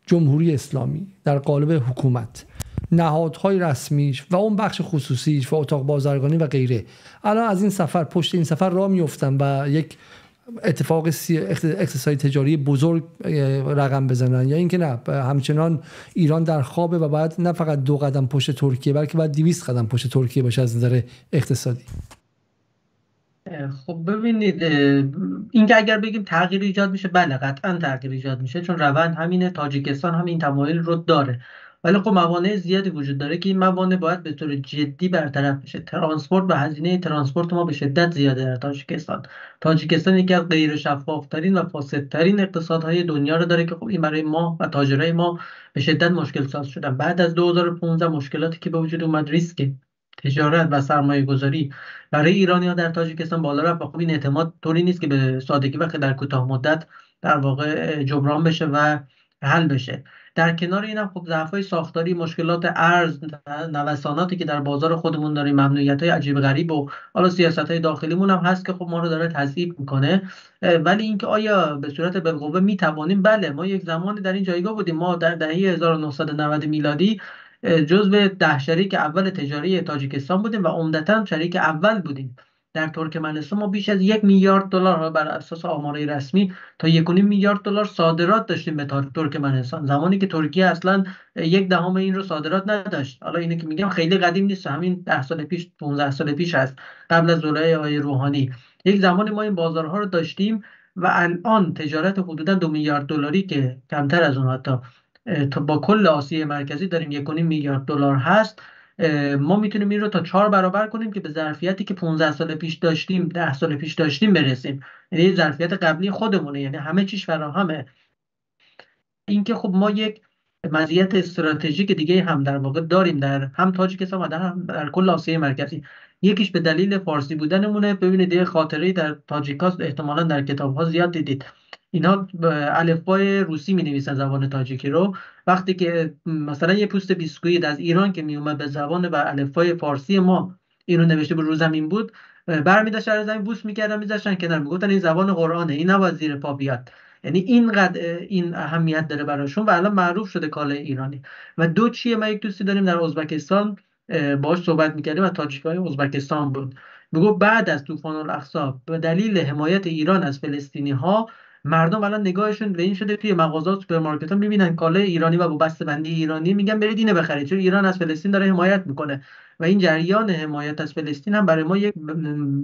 جمهوری اسلامی در قالب حکومت، نهادهای رسمیش و اون بخش خصوصیش و اتاق بازرگانی و غیره الان از این سفر پشت این سفر راه میافتن و یک اتفاق اقتصادی تجاری بزرگ رقم بزنن، یا اینکه نه همچنان ایران در خوابه و باید نه فقط 2 قدم پشت ترکیه بلکه باید 200 قدم پشت ترکیه باشه از نظر اقتصادی؟ خب ببینید، این که اگر بگیم تغییر ایجاد میشه، بله قطعا تغییر ایجاد میشه، چون روند همینه، تاجیکستان هم این تمایل رو داره. ولی خب موانع زیادی وجود داره که این موانع باید به طور جدی برطرف بشه. ترانسپورت و هزینه ترانسپورت ما به شدت زیاده در تاجیکستان یکی از غیر شفافترین و فاسدترین اقتصادهای دنیا رو داره که خب این برای ما و تاجرای ما به شدت مشکل ساز شدن. بعد از 2015 مشکلاتی که به وجود اومد، ریسک تجارت و سرمایه گذاری برای ایرانی‌ها در تاجیکستان بالا رفت و خب این اعتماد طوری نیست که به سادگی وقت در کوتاه مدت در واقع جبران بشه و حل بشه. در کنار این هم خب ضعف‌های ساختاری، مشکلات ارز، نوساناتی که در بازار خودمون داریم، ممنوعیت‌های عجیب غریب و حالا سیاست‌های داخلیمون هم هست که خب ما رو داره تضعیف میکنه. ولی اینکه آیا به صورت بالقوه میتوانیم؟ بله، ما یک زمانی در این جایگاه بودیم. ما در دهه 1990 میلادی جزو 10 شریک اول تجاری تاجیکستان بودیم و عمدتاً شریک اول بودیم. در ترکمنستان ما بیش از 1 میلیارد دلار بر اساس آمارهای رسمی تا 1.5 میلیارد دلار صادرات داشتیم به ترکمنستان، زمانی که ترکیه اصلا 1/10 این رو صادرات نداشت. حالا اینه که میگم خیلی قدیم نیست، همین 10 سال پیش 15 سال پیش هست، قبل از دوره آقای روحانی. یک زمانی ما این بازارها رو داشتیم و الان تجارت حدوداً 2 میلیارد دلاری که کمتر از اون حتی با کل آسیای مرکزی داریم 1.5 میلیارد دلار هست. ما میتونیم این رو تا 4 برابر کنیم که به ظرفیتی که 15 سال پیش داشتیم، 10 سال پیش داشتیم برسیم. یعنی ظرفیت قبلی خودمونه، یعنی همه چیز فراهمه. اینکه خب ما یک مزیت استراتژیک دیگه هم در واقع داریم در هم تاجیکستان و در کل آسیای مرکزی. یکیش به دلیل فارسی بودنمونه. ببینید یه خاطره در تاجیکاست احتمالاً در کتاب‌ها زیاد دیدید، اینا الفبای روسی می‌نویسن زبان تاجیکی رو. وقتی که مثلا یه پوست بیسکویت از ایران که میومد به زبان و الفبای فارسی ما اینو نوشته بود رو زمین بود، برمی‌داشتن از زمین بوس می‌کردن می‌ذاشتن کنار، میگفتن این زبان قرآنه، این نباید زیر پا بیاد. یعنی اینقدر این اهمیت داره براشون و الان معروف شده کالای ایرانی. و دو چیه، ما یک دوستی داریم در ازبکستان باهاش صحبت می‌کردیم و تاجیکای ازبکستان بود، میگه بعد از طوفان الاقصی به دلیل حمایت ایران از فلسطینی‌ها مردم الان نگاهشون به این شده توی مغازات، سوپرمارکت‌ها می‌بینن کالای ایرانی و با بسته‌بندی ایرانی، میگن برید اینو بخرید چون ایران از فلسطین داره حمایت میکنه. و این جریان حمایت از فلسطین هم برای ما یک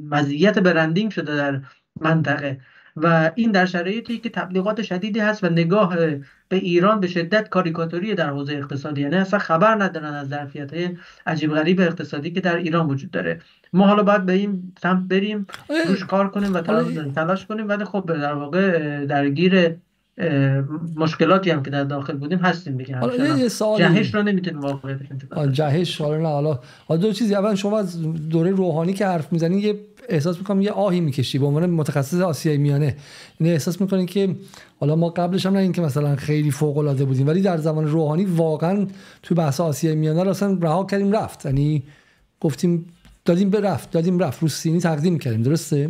مزیت برندینگ شده در منطقه و این در شرایطی که تبلیغات شدیدی هست و نگاه به ایران به شدت کاریکاتوری در حوزه اقتصادی، یعنی اصلا خبر ندارن از ظرفیت‌های عجیب غریب اقتصادی که در ایران وجود داره. ما حالا باید به این سمت بریم، روش کار کنیم و تلاش کنیم، ولی خب در واقع درگیر مشکلاتی هم که در داخل بودیم هستیم دیگه. حالا یه سوالی جهش رو نمیتونیم واقعا جهش حالا نه حالا دو چیزی. اول شما از دوره روحانی که حرف میزنین یه احساس میکنم یه آهی میکشی به عنوان متخصص آسیای میانه. یعنی احساس میکنین که حالا ما قبلش هم نه این که مثلا خیلی فوق العاده بودیم، ولی در زمان روحانی واقعا تو بحث آسیای میانه رو اصلا رها کردیم رفت، یعنی گفتیم دادیم رفت رو سینی تقدیم کردیم. درسته؟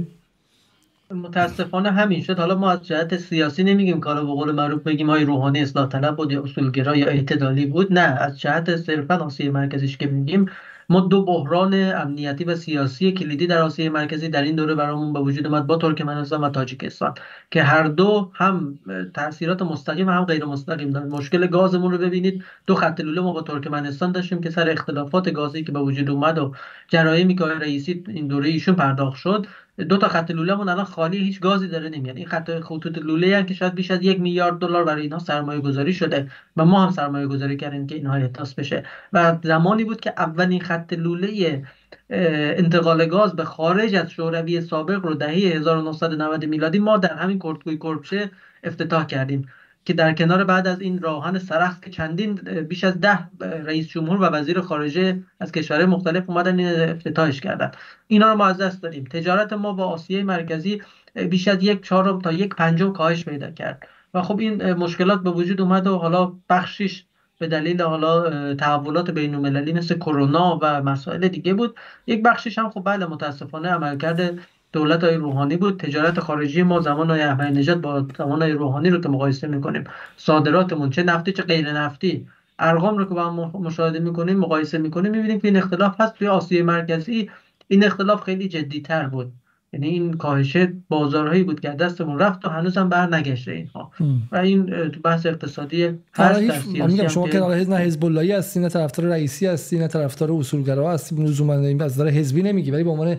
متاسفانه همین شد. حالا ما از جهت سیاسی نمیگیم کارو به قول معروف بگیم های روحانی اصلاح طلب بود یا اصولگرا یا اعتدالی بود، نه، از جهت صرفا آسیای مرکزیش که میگیم ما دو بحران امنیتی و سیاسی کلیدی در آسیای مرکزی در این دوره برامون به وجود اومد با ترکمنستان و تاجیکستان که هر دو هم تاثیرات مستقیم و هم غیر مستقیم دارن. مشکل گازمون رو ببینید، دو خط لوله ما با ترکمنستان داشتیم که سر اختلافات گازی که به وجود اومد و جرایمی که رئیسی این دوره ایشون پرداخت شد، دو تا خط لوله‌مون الان خالی، هیچ گازی داره نمیاد. این خطوط لوله هستند که شاید بیش از 1 میلیارد دلار برای اینها سرمایه گذاری شده و ما هم سرمایه گذاری کردیم که اینها احداث بشه. و زمانی بود که اولین خط لوله انتقال گاز به خارج از شوروی سابق رو دهه 1990 میلادی ما در همین کرتگوی کرپشه افتتاح کردیم که در کنار بعد از این راهن سرخس که چندین بیش از 10 رئیس جمهور و وزیر خارجه از کشورهای مختلف اومدن این افتتاحش کردن. اینا رو ما از دست دادیم. تجارت ما با آسیای مرکزی بیش از 1/4 تا 1/5 کاهش پیدا کرد و خب این مشکلات به وجود اومد و حالا بخشش به دلیل حالا تحولات بین‌المللی مثل کرونا و مسائل دیگه بود، یک بخشش هم خب بله متاسفانه عملکرد دولت‌های روحانی بود. تجارت خارجی ما زمان احمدی نژاد با زمان روحانی رو که مقایسه می‌کنیم، صادراتمون چه نفتی چه غیر نفتی، ارقام رو که با هم مشاهده می‌کنیم مقایسه می‌کنیم، می‌بینیم که این اختلاف هست. توی آسیای مرکزی این اختلاف خیلی جدی‌تر بود، یعنی این کاهش بازارهایی بود که دستمون رفت و هنوز هم برنگشته اینها و این تو بحث اقتصادی هست در سیاسی. شما که نه حزب اللهی هستی، نه طرفدار رئیسی هستی، نه طرفدار اصولگرا هستی، لزوما این از نظر حزبی نمیگی، ولی به عنوان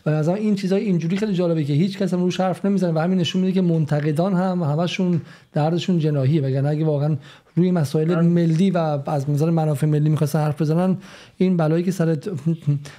از این چیزای اینجوری خیلی جالبه که هیچ کس هم روش حرف نمیزنه و همین نشون میده که منتقدان هم همشون دردشون جناحیه، وگرنه اگه واقعا روی مسائل ملی و از منظر منافع ملی می‌خواستن حرف بزنن، این بلایی که سر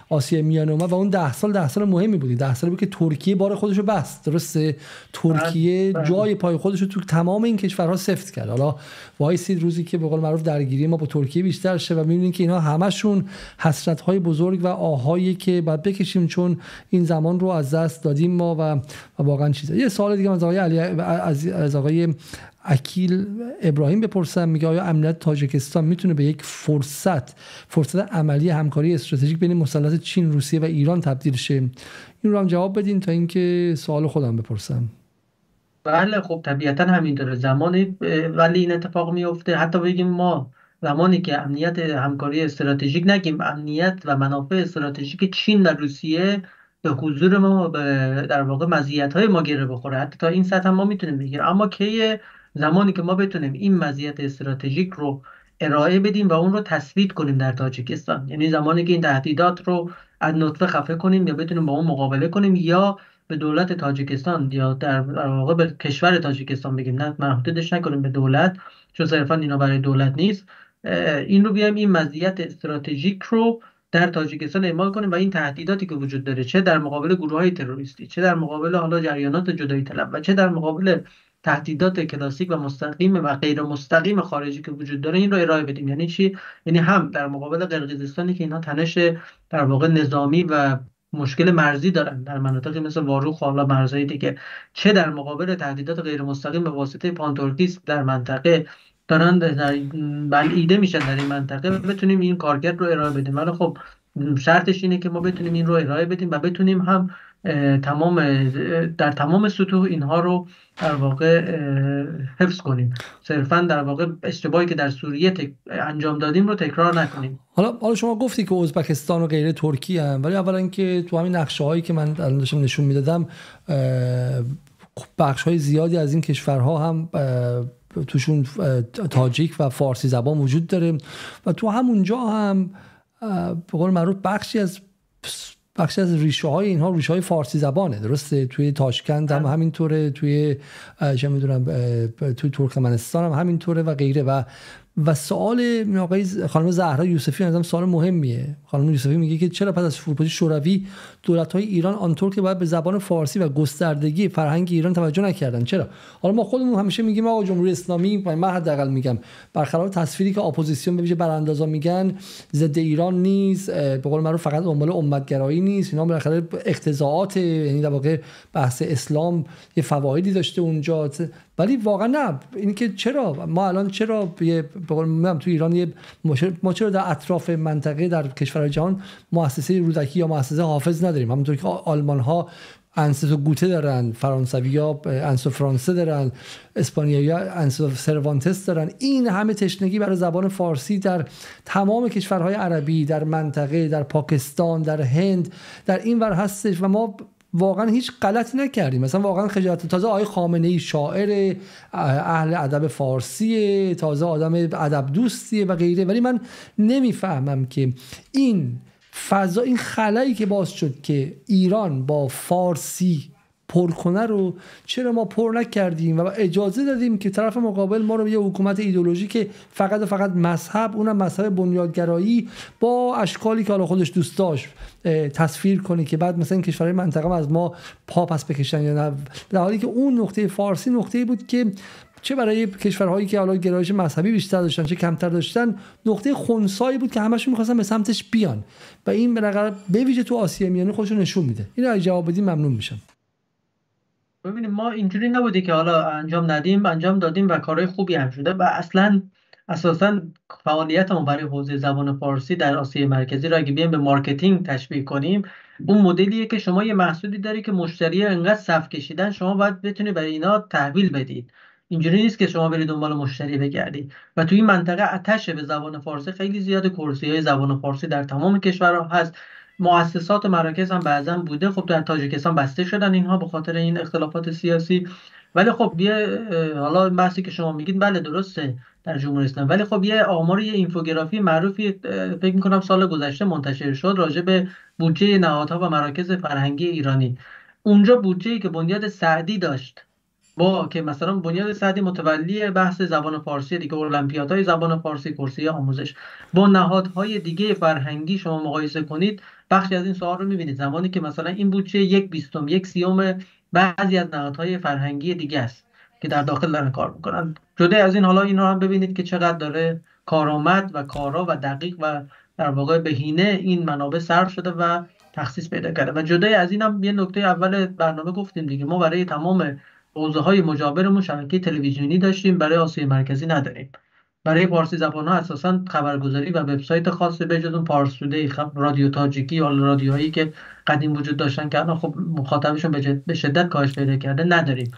آسیای میانه اومد و اون 10 سال مهمی بود. 10 سال بود که ترکیه بار خودشو بست. درسته؟ ترکیه جای پای خودشو تو تمام این کشورها سفت کرد. حالا وایسید روزی که به قول معروف درگیری ما با ترکیه بیشتر شه و می‌بینید که اینا همشون حسرت‌های بزرگ و آهایی که بعد بکشیم چون این زمان رو از دست دادیم ما و واقعا چیزا. یه سوال دیگه از آقای علی از آقای اکیل ابراهیم بپرسم، میگه آیا امنیت تاجیکستان میتونه به یک فرصت عملی همکاری استراتژیک بین مثلث چین، روسیه و ایران تبدیل شه؟ این رو هم جواب بدین تا اینکه سوال خودم بپرسم. بله خب طبیعتا همینطوره. زمانی ولی این اتفاق میفته، حتی بگیم ما زمانی که امنیت همکاری استراتژیک نگیم، امنیت و منافع استراتژیک چین و روسیه به حضور ما در واقع مزیت‌های ما گره بخوره، حتی تا این سطح ما میتونیم بگیریم. اما که زمانی که ما بتونیم این مزیت استراتژیک رو ارائه بدیم و اون رو تثبیت کنیم در تاجیکستان، یعنی زمانی که این تهدیدات رو از نطفه خفه کنیم یا بتونیم با اون مقابله کنیم یا به دولت تاجیکستان یا در واقع به کشور تاجیکستان بگیم، نه محدودش نکنیم به دولت چون صرفا اینا برای دولت نیست، این رو بیایم این مزیت استراتژیک رو در تاجیکستان اعمال کنیم و این تهدیداتی که وجود داره، چه در مقابل گروه‌های تروریستی، چه در مقابل حالا جریانات جدایی طلب و چه در مقابل تهدیدات کلاسیک و مستقیم و غیر مستقیم خارجی که وجود داره، این رو ارائه بدیم. یعنی چی؟ یعنی هم در مقابل قرقیزستانی که اینا تنش در واقع نظامی و مشکل مرزی دارن در مناطقی مثل واروخ و حالا مرزهای دیگه، چه در مقابل تهدیدات غیر مستقیم به واسطه پانتورکیسم در منطقه دارن بلعیده میشن در این منطقه، بتونیم این کارکرد رو ارائه بدیم. ولی خب شرطش اینه که ما بتونیم این رو ارائه بدیم و بتونیم هم در تمام سطوح اینها رو در واقع حفظ کنیم، صرفا در واقع اشتباهی که در سوریه انجام دادیم رو تکرار نکنیم. حالا شما گفتی که ازبکستان و غیره ترکیه هم، ولی اولا که تو همین نقشه‌هایی که من داشتم نشون میدادم بخش‌های زیادی از این کشورها هم توشون تاجیک و فارسی زبان وجود داره و تو همونجا هم به قول معروف بخشی از ریشه های اینها ریشه های فارسی زبانه. درسته؟ توی تاشکند هم همینطوره، توی چه میدونم توی ترکمنستان هم همینطوره و غیره. و و سوال آقای خانم زهرا یوسفی از سوال مهمیه. خانم یوسفی میگه که چرا پس از فروپاشی شوروی دولت‌های ایران آنطور که باید به زبان فارسی و گستردگی فرهنگ ایران توجه نکردن؟ چرا؟ حالا ما خودمون همیشه میگیم آقا جمهوری اسلامی، من حداقل میگم برخلاف تصویری که اپوزیسیون به ویژه براندازا میگن ضد ایران نیست، به قول معروف فقط دنبال امتگرایی نیست، اینا بالاخره اقتضاعات، یعنی در واقع بحث اسلام یه فوایدی داشته اونجا. ولی واقعا نه، این که چرا ما الان چرا به قول من تو ایران ما چرا در اطراف منطقه در کشورهای جهان مؤسسه رودکی یا مؤسسه حافظ نداریم؟ همونطور که آلمان ها انستو گوته دارن، فرانسوی‌ها انستو فرانسه دارن، اسپانیایی‌ها انستو سروانتس دارن. این همه تشنگی برای زبان فارسی در تمام کشورهای عربی، در منطقه، در پاکستان، در هند، در این ور هستش و ما واقعا هیچ غلطی نکردیم. مثلا واقعا خجالت، تازه آقای خامنه‌ای شاعر اهل ادب فارسیه، تازه آدم ادب دوستیه و غیره، ولی من نمیفهمم که این فضا، این خلایی که باز شد که ایران با فارسی پر کنه رو چرا ما پر نکردیم و اجازه دادیم که طرف مقابل ما رو یه حکومت ایدئولوژی که فقط و فقط مذهب، اونم مذهب بنیادگرایی با اشکالی که حالا خودش دوست داشت تصویر کنه که بعد مثلا کشورهای منطقه از ما پا پس بکشن یا نه، در حالی که اون نقطه فارسی نقطه‌ای بود که چه برای کشورهایی که حالا گرایش مذهبی بیشتر داشتن چه کمتر داشتن نقطه خنثایی بود که همشون می‌خواستن به سمتش بیان و این به ویژه تو آسیای میانه خودشون نشون میده. اینو اگه جواب بدیم ممنون میشم. ببینیم ما اینجوری نبوده که حالا انجام ندیم، انجام دادیم و کارهای خوبی هم شده و اصلا اساسا فعالیتمون برای حوزه زبان فارسی در آسیای مرکزی رو اگه بیایم به مارکتینگ تشبیه کنیم، اون مدلیه که شما یه محصولی داری که مشتری انقدر صف کشیدن شما باید بتونی برای اینا تحویل بدید. اینجوری نیست که شما برید دنبال مشتری بگردید و توی این منطقه آتش به زبان فارسی خیلی زیاده، کورس‌های زبان فارسی در تمام کشورها هست، مؤسسات و مراکز هم بعضا بوده. خب در تاجیکستان بسته شدن اینها به خاطر این اختلافات سیاسی، ولی خب یه حالا بحثی که شما میگید بله درسته در جمهوری اسلامی، ولی خب یه آمار، یه اینفوگرافی معروفی فکر میکنم سال گذشته منتشر شد راجع به بودجه نهادها و مراکز فرهنگی ایرانی. اونجا بودجه‌ای که بنیاد سعدی داشت با که مثلا بنیاد سعدی متولی بحث زبان فارسی دیگه، المپیادهای زبان فارسی، کرسی آموزش، با نهادهای دیگه فرهنگی شما مقایسه کنید، بخشی از این سوال رو می‌بینید زمانی که مثلا این بودجه 1/20 1/30 بعضی از نهادهای فرهنگی دیگه است که در داخل دارن کار میکنن. جدا از این حالا این رو هم ببینید که چقدر داره کارآمد و کارا و دقیق و در واقع بهینه این منابع صرف شده و تخصیص پیدا کرده. و جدا از این هم یه نکته اول برنامه گفتیم دیگه، ما برای تمام حوزه‌های مجاورمون شبکه تلویزیونی داشتیم، برای آسیای مرکزی نداریم. برای فارسی زبان‌ها اساساً خبرگزاری و وبسایت خاصه به جز اون پارس تودی، رادیو تاجیکی یا رادیوهایی که قدیم وجود داشتن که الان خب مخاطبشون به شدت کاهش پیدا کرده نداریم.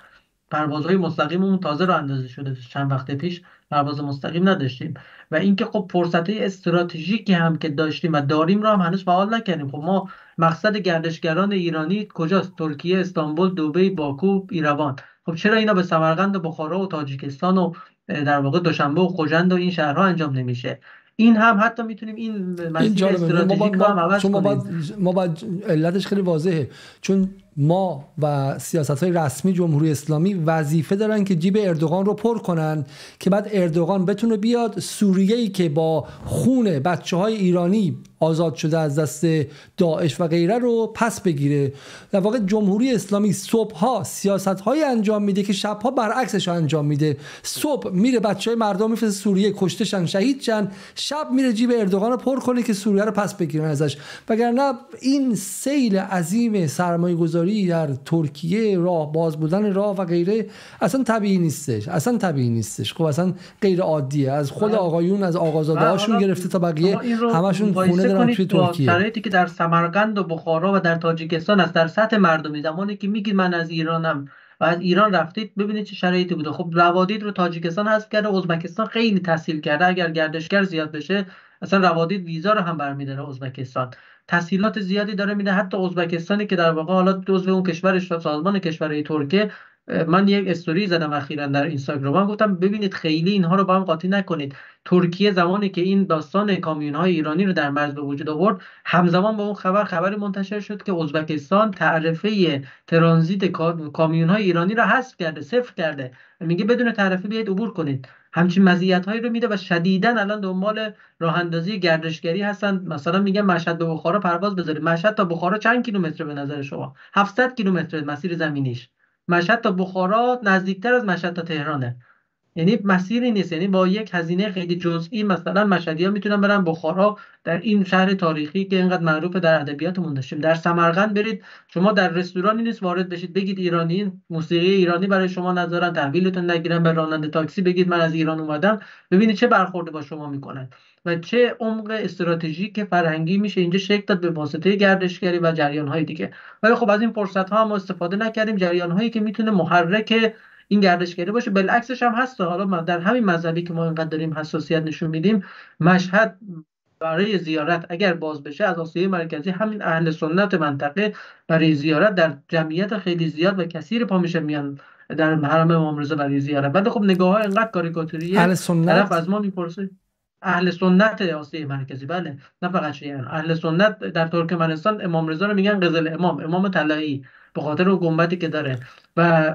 پروازهای مستقیممون تازه راه اندازی شده، چند وقت پیش پرواز مستقیم نداشتیم و اینکه خب فرصت‌های استراتژیکی هم که داشتیم و داریم رو هم هنوز فعال نکردیم. خب ما مقصد گردشگران ایرانی کجاست؟ ترکیه، استانبول، دبی، باکو، ایروان. خب چرا اینا به سمرقند و بخارا و تاجیکستان و در واقع دوشنبه و خوجند و این شهرها انجام نمیشه؟ این هم حتی میتونیم این مسیر استراتژیک رو هم عوض کنیم. ما باید علتش خیلی واضحه، چون ما و سیاست‌های رسمی جمهوری اسلامی وظیفه دارن که جیب اردوغان رو پر کنن که بعد اردوغان بتونه بیاد سوریه‌ای که با خون بچه‌های ایرانی آزاد شده از دست داعش و غیره رو پس بگیره. در واقع جمهوری اسلامی صبح‌ها سیاست‌های انجام میده که شب‌ها برعکسش انجام میده. صبح میره بچه‌های مردم میفرسته سوریه کشته شن، شهید شن، شب میره جیب اردوغان رو پر کنه که سوریه رو پس بگیرن ازش. وگرنه این سیل عظیم سرمایه‌گذاری در ترکیه، راه باز بودن راه و غیره اصلا طبیعی نیستش. خب اصلا غیر عادیه. از خود آقایون، از آقازاده‌هاشون گرفته تا بقیه همشون خونه دارن توی ترکیه. شرایطی که در سمرقند و بخارا و در تاجیکستان است، در سطح مردمی، زمانی که میگید من از ایرانم و از ایران رفتید ببینید چه شرایطی بوده. خب روادید رو تاجیکستان حذف کرده، ازبکستان خیلی تسهیل کرده، اگر گردشگر زیاد بشه اصلا روادید ویزا رو هم برمی‌داره ازبکستان. تسهیلات زیادی داره میده. حتی ازبکستانی که در واقع حالا جزو اون کشورش سازمان کشورهای ترکیه، من یک استوری زدم اخیراً در اینستاگرام، گفتم ببینید خیلی اینها رو با هم قاطی نکنید. ترکیه زمانی که این داستان کامیون‌های ایرانی رو در مرز به وجود آورد، همزمان با اون خبری منتشر شد که ازبکستان تعرفه ترانزیت کامیون‌های ایرانی رو حذف کرده، صفر کرده. میگه بدون تعرفه بیاید عبور کنید. همچین مزیت‌هایی رو میده و شدیداً الان دنبال راه اندازی گردشگری هستن. مثلا میگن مشهد به بخارا پرواز بذارید. مشهد تا بخارا چند کیلومتر به نظر شما؟ 700 کیلومتر مسیر زمینیش. مشهد تا بخارا نزدیکتر از مشهد تا تهرانه. یعنی مسیری نیست. یعنی با یک هزینه خیلی جزئی مثلا مشهدی‌ها میتونن برن بخارا، در این شهر تاریخی که اینقدر معروف در ادبیاتمون داشتیم. در سمرقند برید شما در رستورانی نیست وارد بشید بگید ایرانی، موسیقی ایرانی برای شما نذارن، تحویلتون نگیرن، به راننده تاکسی بگید من از ایران اومدم، ببینید چه برخورد با شما میکنن و چه عمق استراتژیک فرهنگی میشه اینجا شکل داد به واسطه گردشگری و جریان‌های دیگه. ولی خب از این فرصت‌ها هم استفاده نکردیم. جریان‌هایی که میتونه محرک این گردشگری باشه بالعکسش هم هست. حالا در همین مذهبی که ما اینقدر داریم حساسیت نشون میدیم، مشهد برای زیارت اگر باز بشه از آسیای مرکزی همین اهل سنت منطقه برای زیارت در جمعیت خیلی زیاد و کثیر پا میشه میان در حرم امام رضا برای زیارت. بعد خب نگاه ها اینقدر کاریکاتوریه، اهل سنت طرف از ما میپرسه اهل سنت آسیای مرکزی، بله نه فقط شیعیان. اهل سنت در ترکمنستان امام رضا رو میگن قزل امام، امام طلایی، به خاطر اون گنبدی که داره و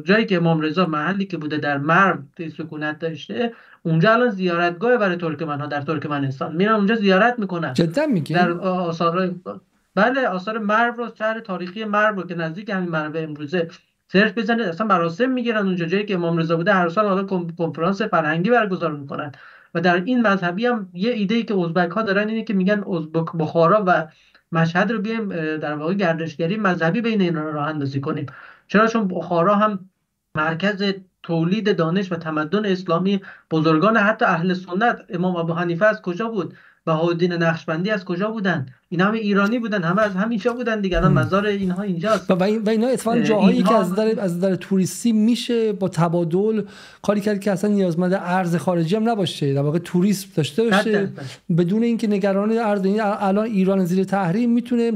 جایی که امام رضا محلی که بوده در مرو سکونت داشته، اونجا الان زیارتگاه برای ترکمن‌ها در ترکمنستان میرن اونجا زیارت میکنن. جدا میگی؟ در آثار، بله آثار مرو رو، شهر تاریخی مرو رو که نزدیک همین مرو امروزه سرچ بزنید، اصلا مراسم میگیرن اونجا. جایی که امام رضا بوده هر سال حالا کنفرانس فرهنگی برگزار میکنن. و در این مذهبی هم یه ایده‌ای که ازبک ها دارن اینه که میگن بخارا و مشهد رو بیایم در واقع گردشگری مذهبی بین اینا رو راه اندازی کنیم. چرا؟ چون بخارا هم مرکز تولید دانش و تمدن اسلامی بزرگان حتی اهل سنت. امام ابو حنیفه از کجا بود؟ بهاءالدین نقشبندی از کجا بودن؟ اینا همه ایرانی بودن، همه از همینجا بودن دیگه. الان مزار اینها اینجاست و اینا اتفاقا جاهایی که از نظر توریستی میشه با تبادل کاری کرد که اصلا نیازمند ارز خارجی هم نباشه، در واقع توریسم داشته باشه بدون اینکه نگران ارز. الان ایران زیر تحریم میتونه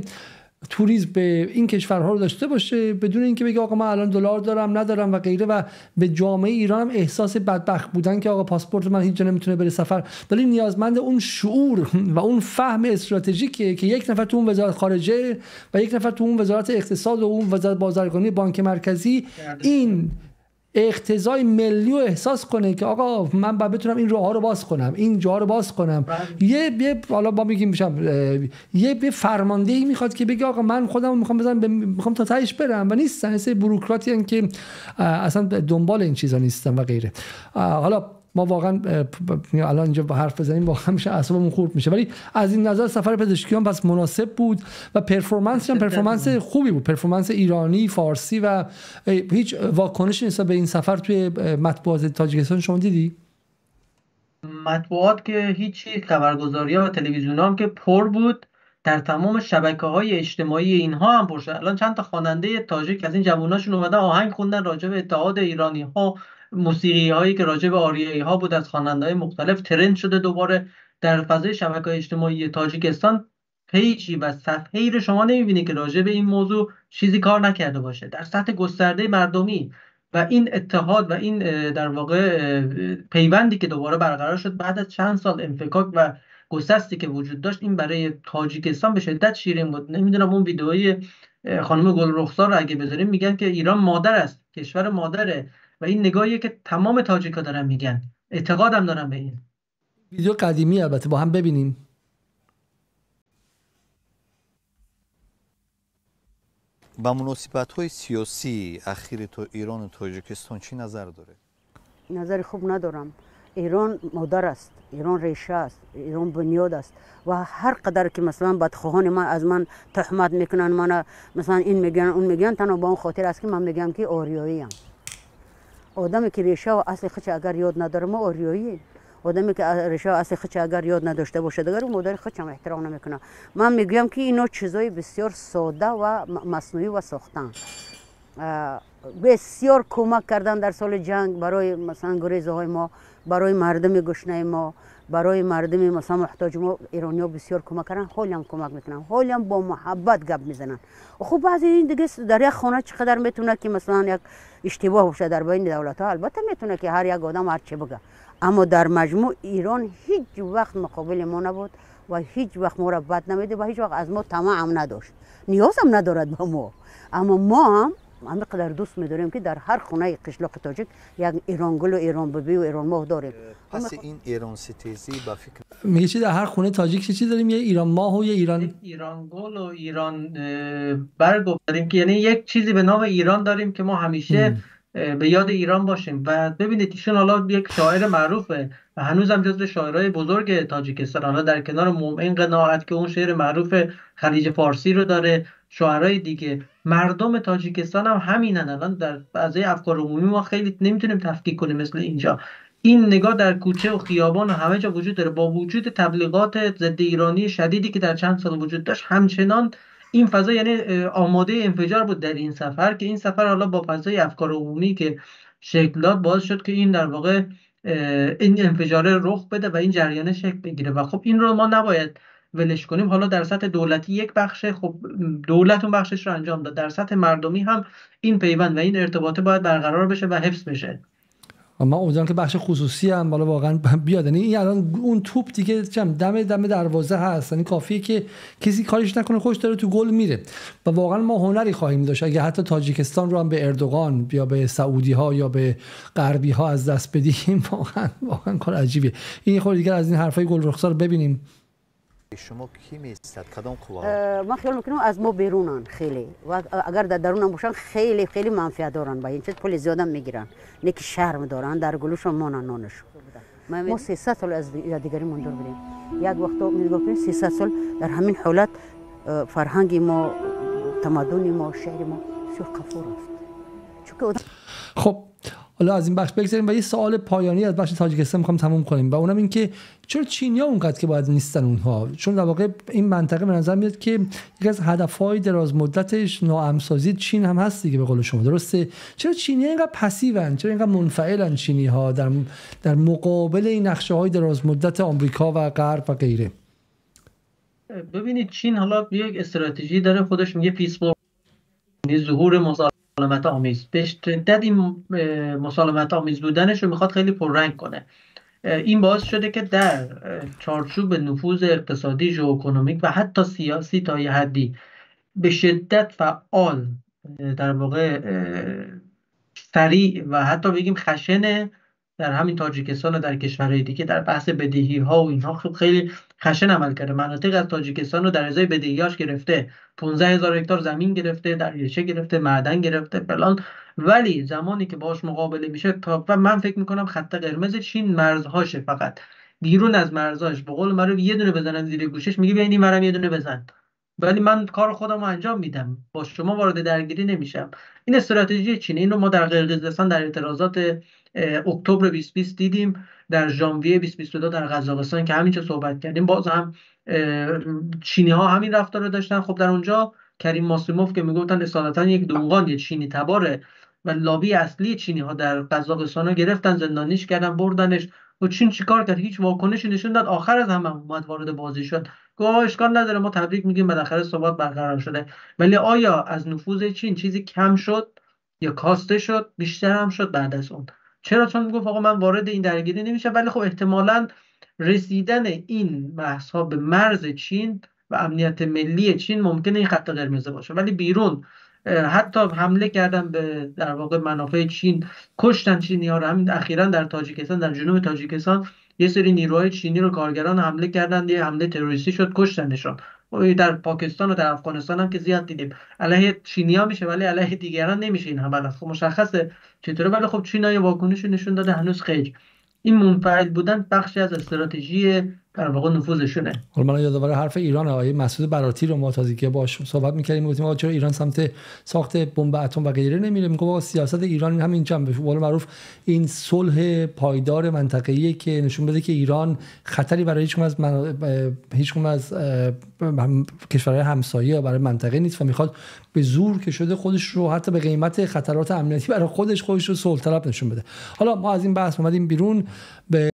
توریسم به این کشورها رو داشته باشه بدون اینکه بگه آقا من الان دلار دارم ندارم و غیره، و به جامعه ایران هم احساس بدبخت بودن که آقا پاسپورت من هیچ جا نمیتونه بره سفر. ولی نیازمند اون شعور و اون فهم استراتژیکیه که یک نفر تو اون وزارت خارجه و یک نفر تو اون وزارت اقتصاد و اون وزارت بازرگانی بانک مرکزی این اقتضای ملی رو احساس کنه که آقا من باید بتونم این راه‌ها رو باز کنم، این جاها رو باز کنم. یه حالا ما میگیم یه فرماندهی میخواد که بگه آقا من خودم میخوام تا تهش برم و نیستن مثل بوروکراتی ان که اصلا دنبال این چیزا نیستن و غیره. حالا ما واقعا الان اینجا حرف بزنیم واقعا میشه اعصابمون خورد میشه، ولی از این نظر سفر پزشکیان پس مناسب بود و پرفورمنس هم پرفورمنس خوبی بود، پرفورمنس ایرانی فارسی. و هیچ واکنشی نسبت به این سفر توی مطبوعات تاجیکستان شما دیدی؟ مطبوعات که هیچی، خبرگزاری‌ها و تلویزیون‌ها هم که پر بود، در تمام شبکه‌های اجتماعی اینها هم پر شد. الان چند تا خواننده تاجیک از این جووناشون اومدن آهنگ خوندن راجع به اتحاد ایرانی‌ها، موسیقی هایی که راجع به آریایی ها بود از خواننده‌های مختلف ترند شده دوباره در فضای شبکه‌های اجتماعی تاجیکستان. پیجی و صفحه‌ای رو شما نمی‌بینید که راجع به این موضوع چیزی کار نکرده باشه در سطح گسترده مردمی. و این اتحاد و این در واقع پیوندی که دوباره برقرار شد بعد از چند سال انفکاک و گسستی که وجود داشت، این برای تاجیکستان به شدت شیرین بود. نمیدونم اون ویدئوی خانم گلرخسار رو اگه بذاریم میگن که ایران مادر است، کشور مادره، و این نگاهیه که تمام تاجیکا دارن میگن، اعتقادم دارن به این. ویدیو قدیمی البته با هم ببینیم. با مناسبت‌های سیاسی اخیر تو ایران و تاجیکستان چی نظر داره؟ نظر خوب ندارم. ایران مادر است، ایران ریشه است، ایران بنیاد است و هر قدر که مثلا بدخواهان من از من تهمت میکنن، من مثلا این میگن اون میگن، تنها با اون خاطر است که من میگم که آریایی ام. آدمی که ریشه و اصل خودش اگر یاد نداره ما آریایی. آدمی که ریشه و اصل خودش اگر یاد نداشته باشه دیگر مادر خودش هم احترام نمیکنه. من میگم که اینا چیزای بسیار ساده و مصنوعی و ساختن. بسیار کمک کردن در سال جنگ برای مثلا گریزه های ما، برای مردم گشنه ما، برای مردم مثلا محتاج ما. ایرانی‌ها بسیار کمک کردن، حالی هم کمک میکنن، حالی هم با محبت گپ میزنن. خب بعضی این دیگه در یک خانه چقدر میتونه که مثلا یک اشتباه باشه در بین دولت‌ها، البته میتونه که هر یک آدم هر چی بگه، اما در مجموع ایران هیچ وقت مقابل ما نبود و هیچ وقت ما را بد نمیده و هیچ وقت از ما طمع هم نداشت، نیاز هم ندارد به ما. اما ما هم همینقدر دوست می‌داریم که در هر خونه قشلاق تاجیک یک ایرانگل و ایران ببی و ایران ماه داریم. پس این ایران ستیزی با فکر میگه چی در هر خونه تاجیک چی داریم؟ یه ایران ماه و یه ایرانگل و ایران برگ داریم که یعنی یک چیزی به نام ایران داریم که ما همیشه به یاد ایران باشیم. و ببینید ایشون حالا یک شاعر معروفه و هنوزم جزو شاعرای بزرگ تاجیکستان، حالا در کنار مومن قناعت که اون شعر معروف خلیج فارسی رو داره، شاعرای دیگه. مردم تاجیکستان هم همینن. الان در فضای افکار عمومی ما خیلی نمیتونیم تفکیک کنیم مثل اینجا. این نگاه در کوچه و خیابان و همه جا وجود داره. با وجود تبلیغات ضد ایرانی شدیدی که در چند سال وجود داشت، همچنان این فضا یعنی آماده انفجار بود در این سفر، که این سفر حالا با فضای افکار عمومی که شکل داد باعث شد که این در واقع این انفجار رخ بده و این جریان شکل بگیره. و خب این رو ما نباید ولش کنیم. حالا در سطح دولتی یک بخش، خب دولت اون بخشش رو انجام داد، در سطح مردمی هم این پیوند و این ارتباطه باید برقرار بشه و حفظ بشه. اما امیدوارم که بخش خصوصی هم بالا واقعا بیاد. یعنی این الان اون توپ دیگه دم دروازه هست، یعنی کافیه که کسی کارش نکنه، خوش داره تو گل میره. و واقعا ما هنری خواهیم داشت اگه حتی تاجیکستان رو هم به اردوغان یا به سعودی ها یا به غربی ها از دست بدیم. واقعا کار عجیبیه. این خورده دیگه از این حرفای گلرخسار رو ببینیم. شما کی میستد؟ کدام قوا؟ من خیال میکنم از ما بیرونن خیلی، و اگر در درون باشن خیلی خیلی منفعت دارن، با این چیز پول زیاده میگیرن، نه که شرم دارن، در گلوشون مانانش. ما 300 سال از یادگاری ماندار بودیم. یک وقتا میگفتیم 300 سال در همین حالت فرهنگ ما، تمدن ما، شعر ما سو قفور است. خب حالا از این بخش بگذاریم و یه سوال پایانی از بخش تاجیکستان میخوام تموم کنیم و اونم این که چرا چینی‌ها اونقدر که باید نیستن اونها؟ چون در واقع این منطقه به نظر میاد که یکی از هدف‌های دراز مدتش ناامن‌سازی چین هم هست دیگه، به قول شما درسته. چرا چینی‌ها اینقدر پسیون؟ چرا اینقدر منفعلن چینی‌ها در مقابل این نقشه‌های دراز مدت آمریکا و غرب و غیره؟ ببینید چین حالا یک استراتژی داره، خودش میگه پیسفول، یعنی ظهور مسالمت آمیز. به شدت این مسالمت آمیز بودنش رو میخواد خیلی پررنگ کنه. این باعث شده که در چارچوب نفوذ اقتصادی، ژئواپلیتیک و حتی سیاسی تا یه حدی به شدت فعال، در واقع سریع و حتی بگیم خشن در همین تاجیکستان و در کشورهای دیگه در بحث بدهی ها و اینها خیلی خشن عمل کرده. مناطق از تاجیکستان رو در ازای بدهیاش گرفته، 15,000 هکتار زمین گرفته، دریاچه گرفته، معدن گرفته فلان. ولی زمانی که باهاش مقابله میشه و من فکر میکنم خط قرمز چین مرزهاشه، فقط بیرون از مرزهاش به قول معروف یه دونه بزنن زیر گوشش میگه ببین این مرم یه دونه بزن، ولی من کار خودم رو انجام میدم، با شما وارد درگیری نمیشم. این استراتژی چینه. این رو ما در قرقیزستان در اعتراضات اکتبر 2020 دیدیم، در ژانویه 2022 در قزاقستان که همینجا صحبت کردیم باز هم چینی ها همین رفتار رو داشتن. خب در اونجا کریم ماسیموف که میگفتن اصالتا یک دونغان، یک چینی تباره و لابی اصلی چینی ها در قزاقستان ها گرفتن، زندانیش کردن، بردنش. و چین چیکار کرد؟ هیچ واکنشی نشون داد. آخر از همه اومد وارد بازی شد، گفت اشکال نداره ما تبریک میگیم، بالاخره ثبات برقرار شده. ولی آیا از نفوذ چین چیزی کم شد یا کاسته شد؟ بیشتر هم شد بعد از اون. چرا؟ چون میگفت آقا من وارد این درگیری نمیشم. ولی خب احتمالاً رسیدن این بحث ها به مرز چین و امنیت ملی چین ممکنه این خط قرمز باشه. ولی بیرون حتی حمله کردن به در واقع منافع چین، کشتن چینی‌ها رو. همین اخیراً در تاجیکستان، در جنوب تاجیکستان یه سری نیروهای چینی رو کارگران حمله کردن، یه حمله تروریستی شد، کشتنشون. در پاکستان و در افغانستان هم که زیاد دیدیم علیه چینی‌ها میشه ولی علیه دیگران نمیشه این حملات. خب مشخصه چطوره. ولی خب چین‌ها یه واکنشی نشون داده، هنوز خیلی این منفعل بودن بخشی از استراتژی در واقع نفوذشونه. حالا من یادآور حرف ایران آقای مسعود براتی رو ما تازگی که باهاش صحبت می‌کردیم، گفتیم آقا چرا ایران سمت ساخت بمب اتم و غیره نمیره؟ میگه آقا سیاست ایران همین جنبه به قول معروف این صلح پایدار منطقه‌ای که نشون بده که ایران خطری برای هیچ کدوم از کشورهای همسایه برای منطقه نیست و میخواد به زور که شده خودش رو حتی به قیمت خطرات امنیتی برای خودش رو صلح طلب نشون بده. حالا ما از این بحث اومدیم بیرون به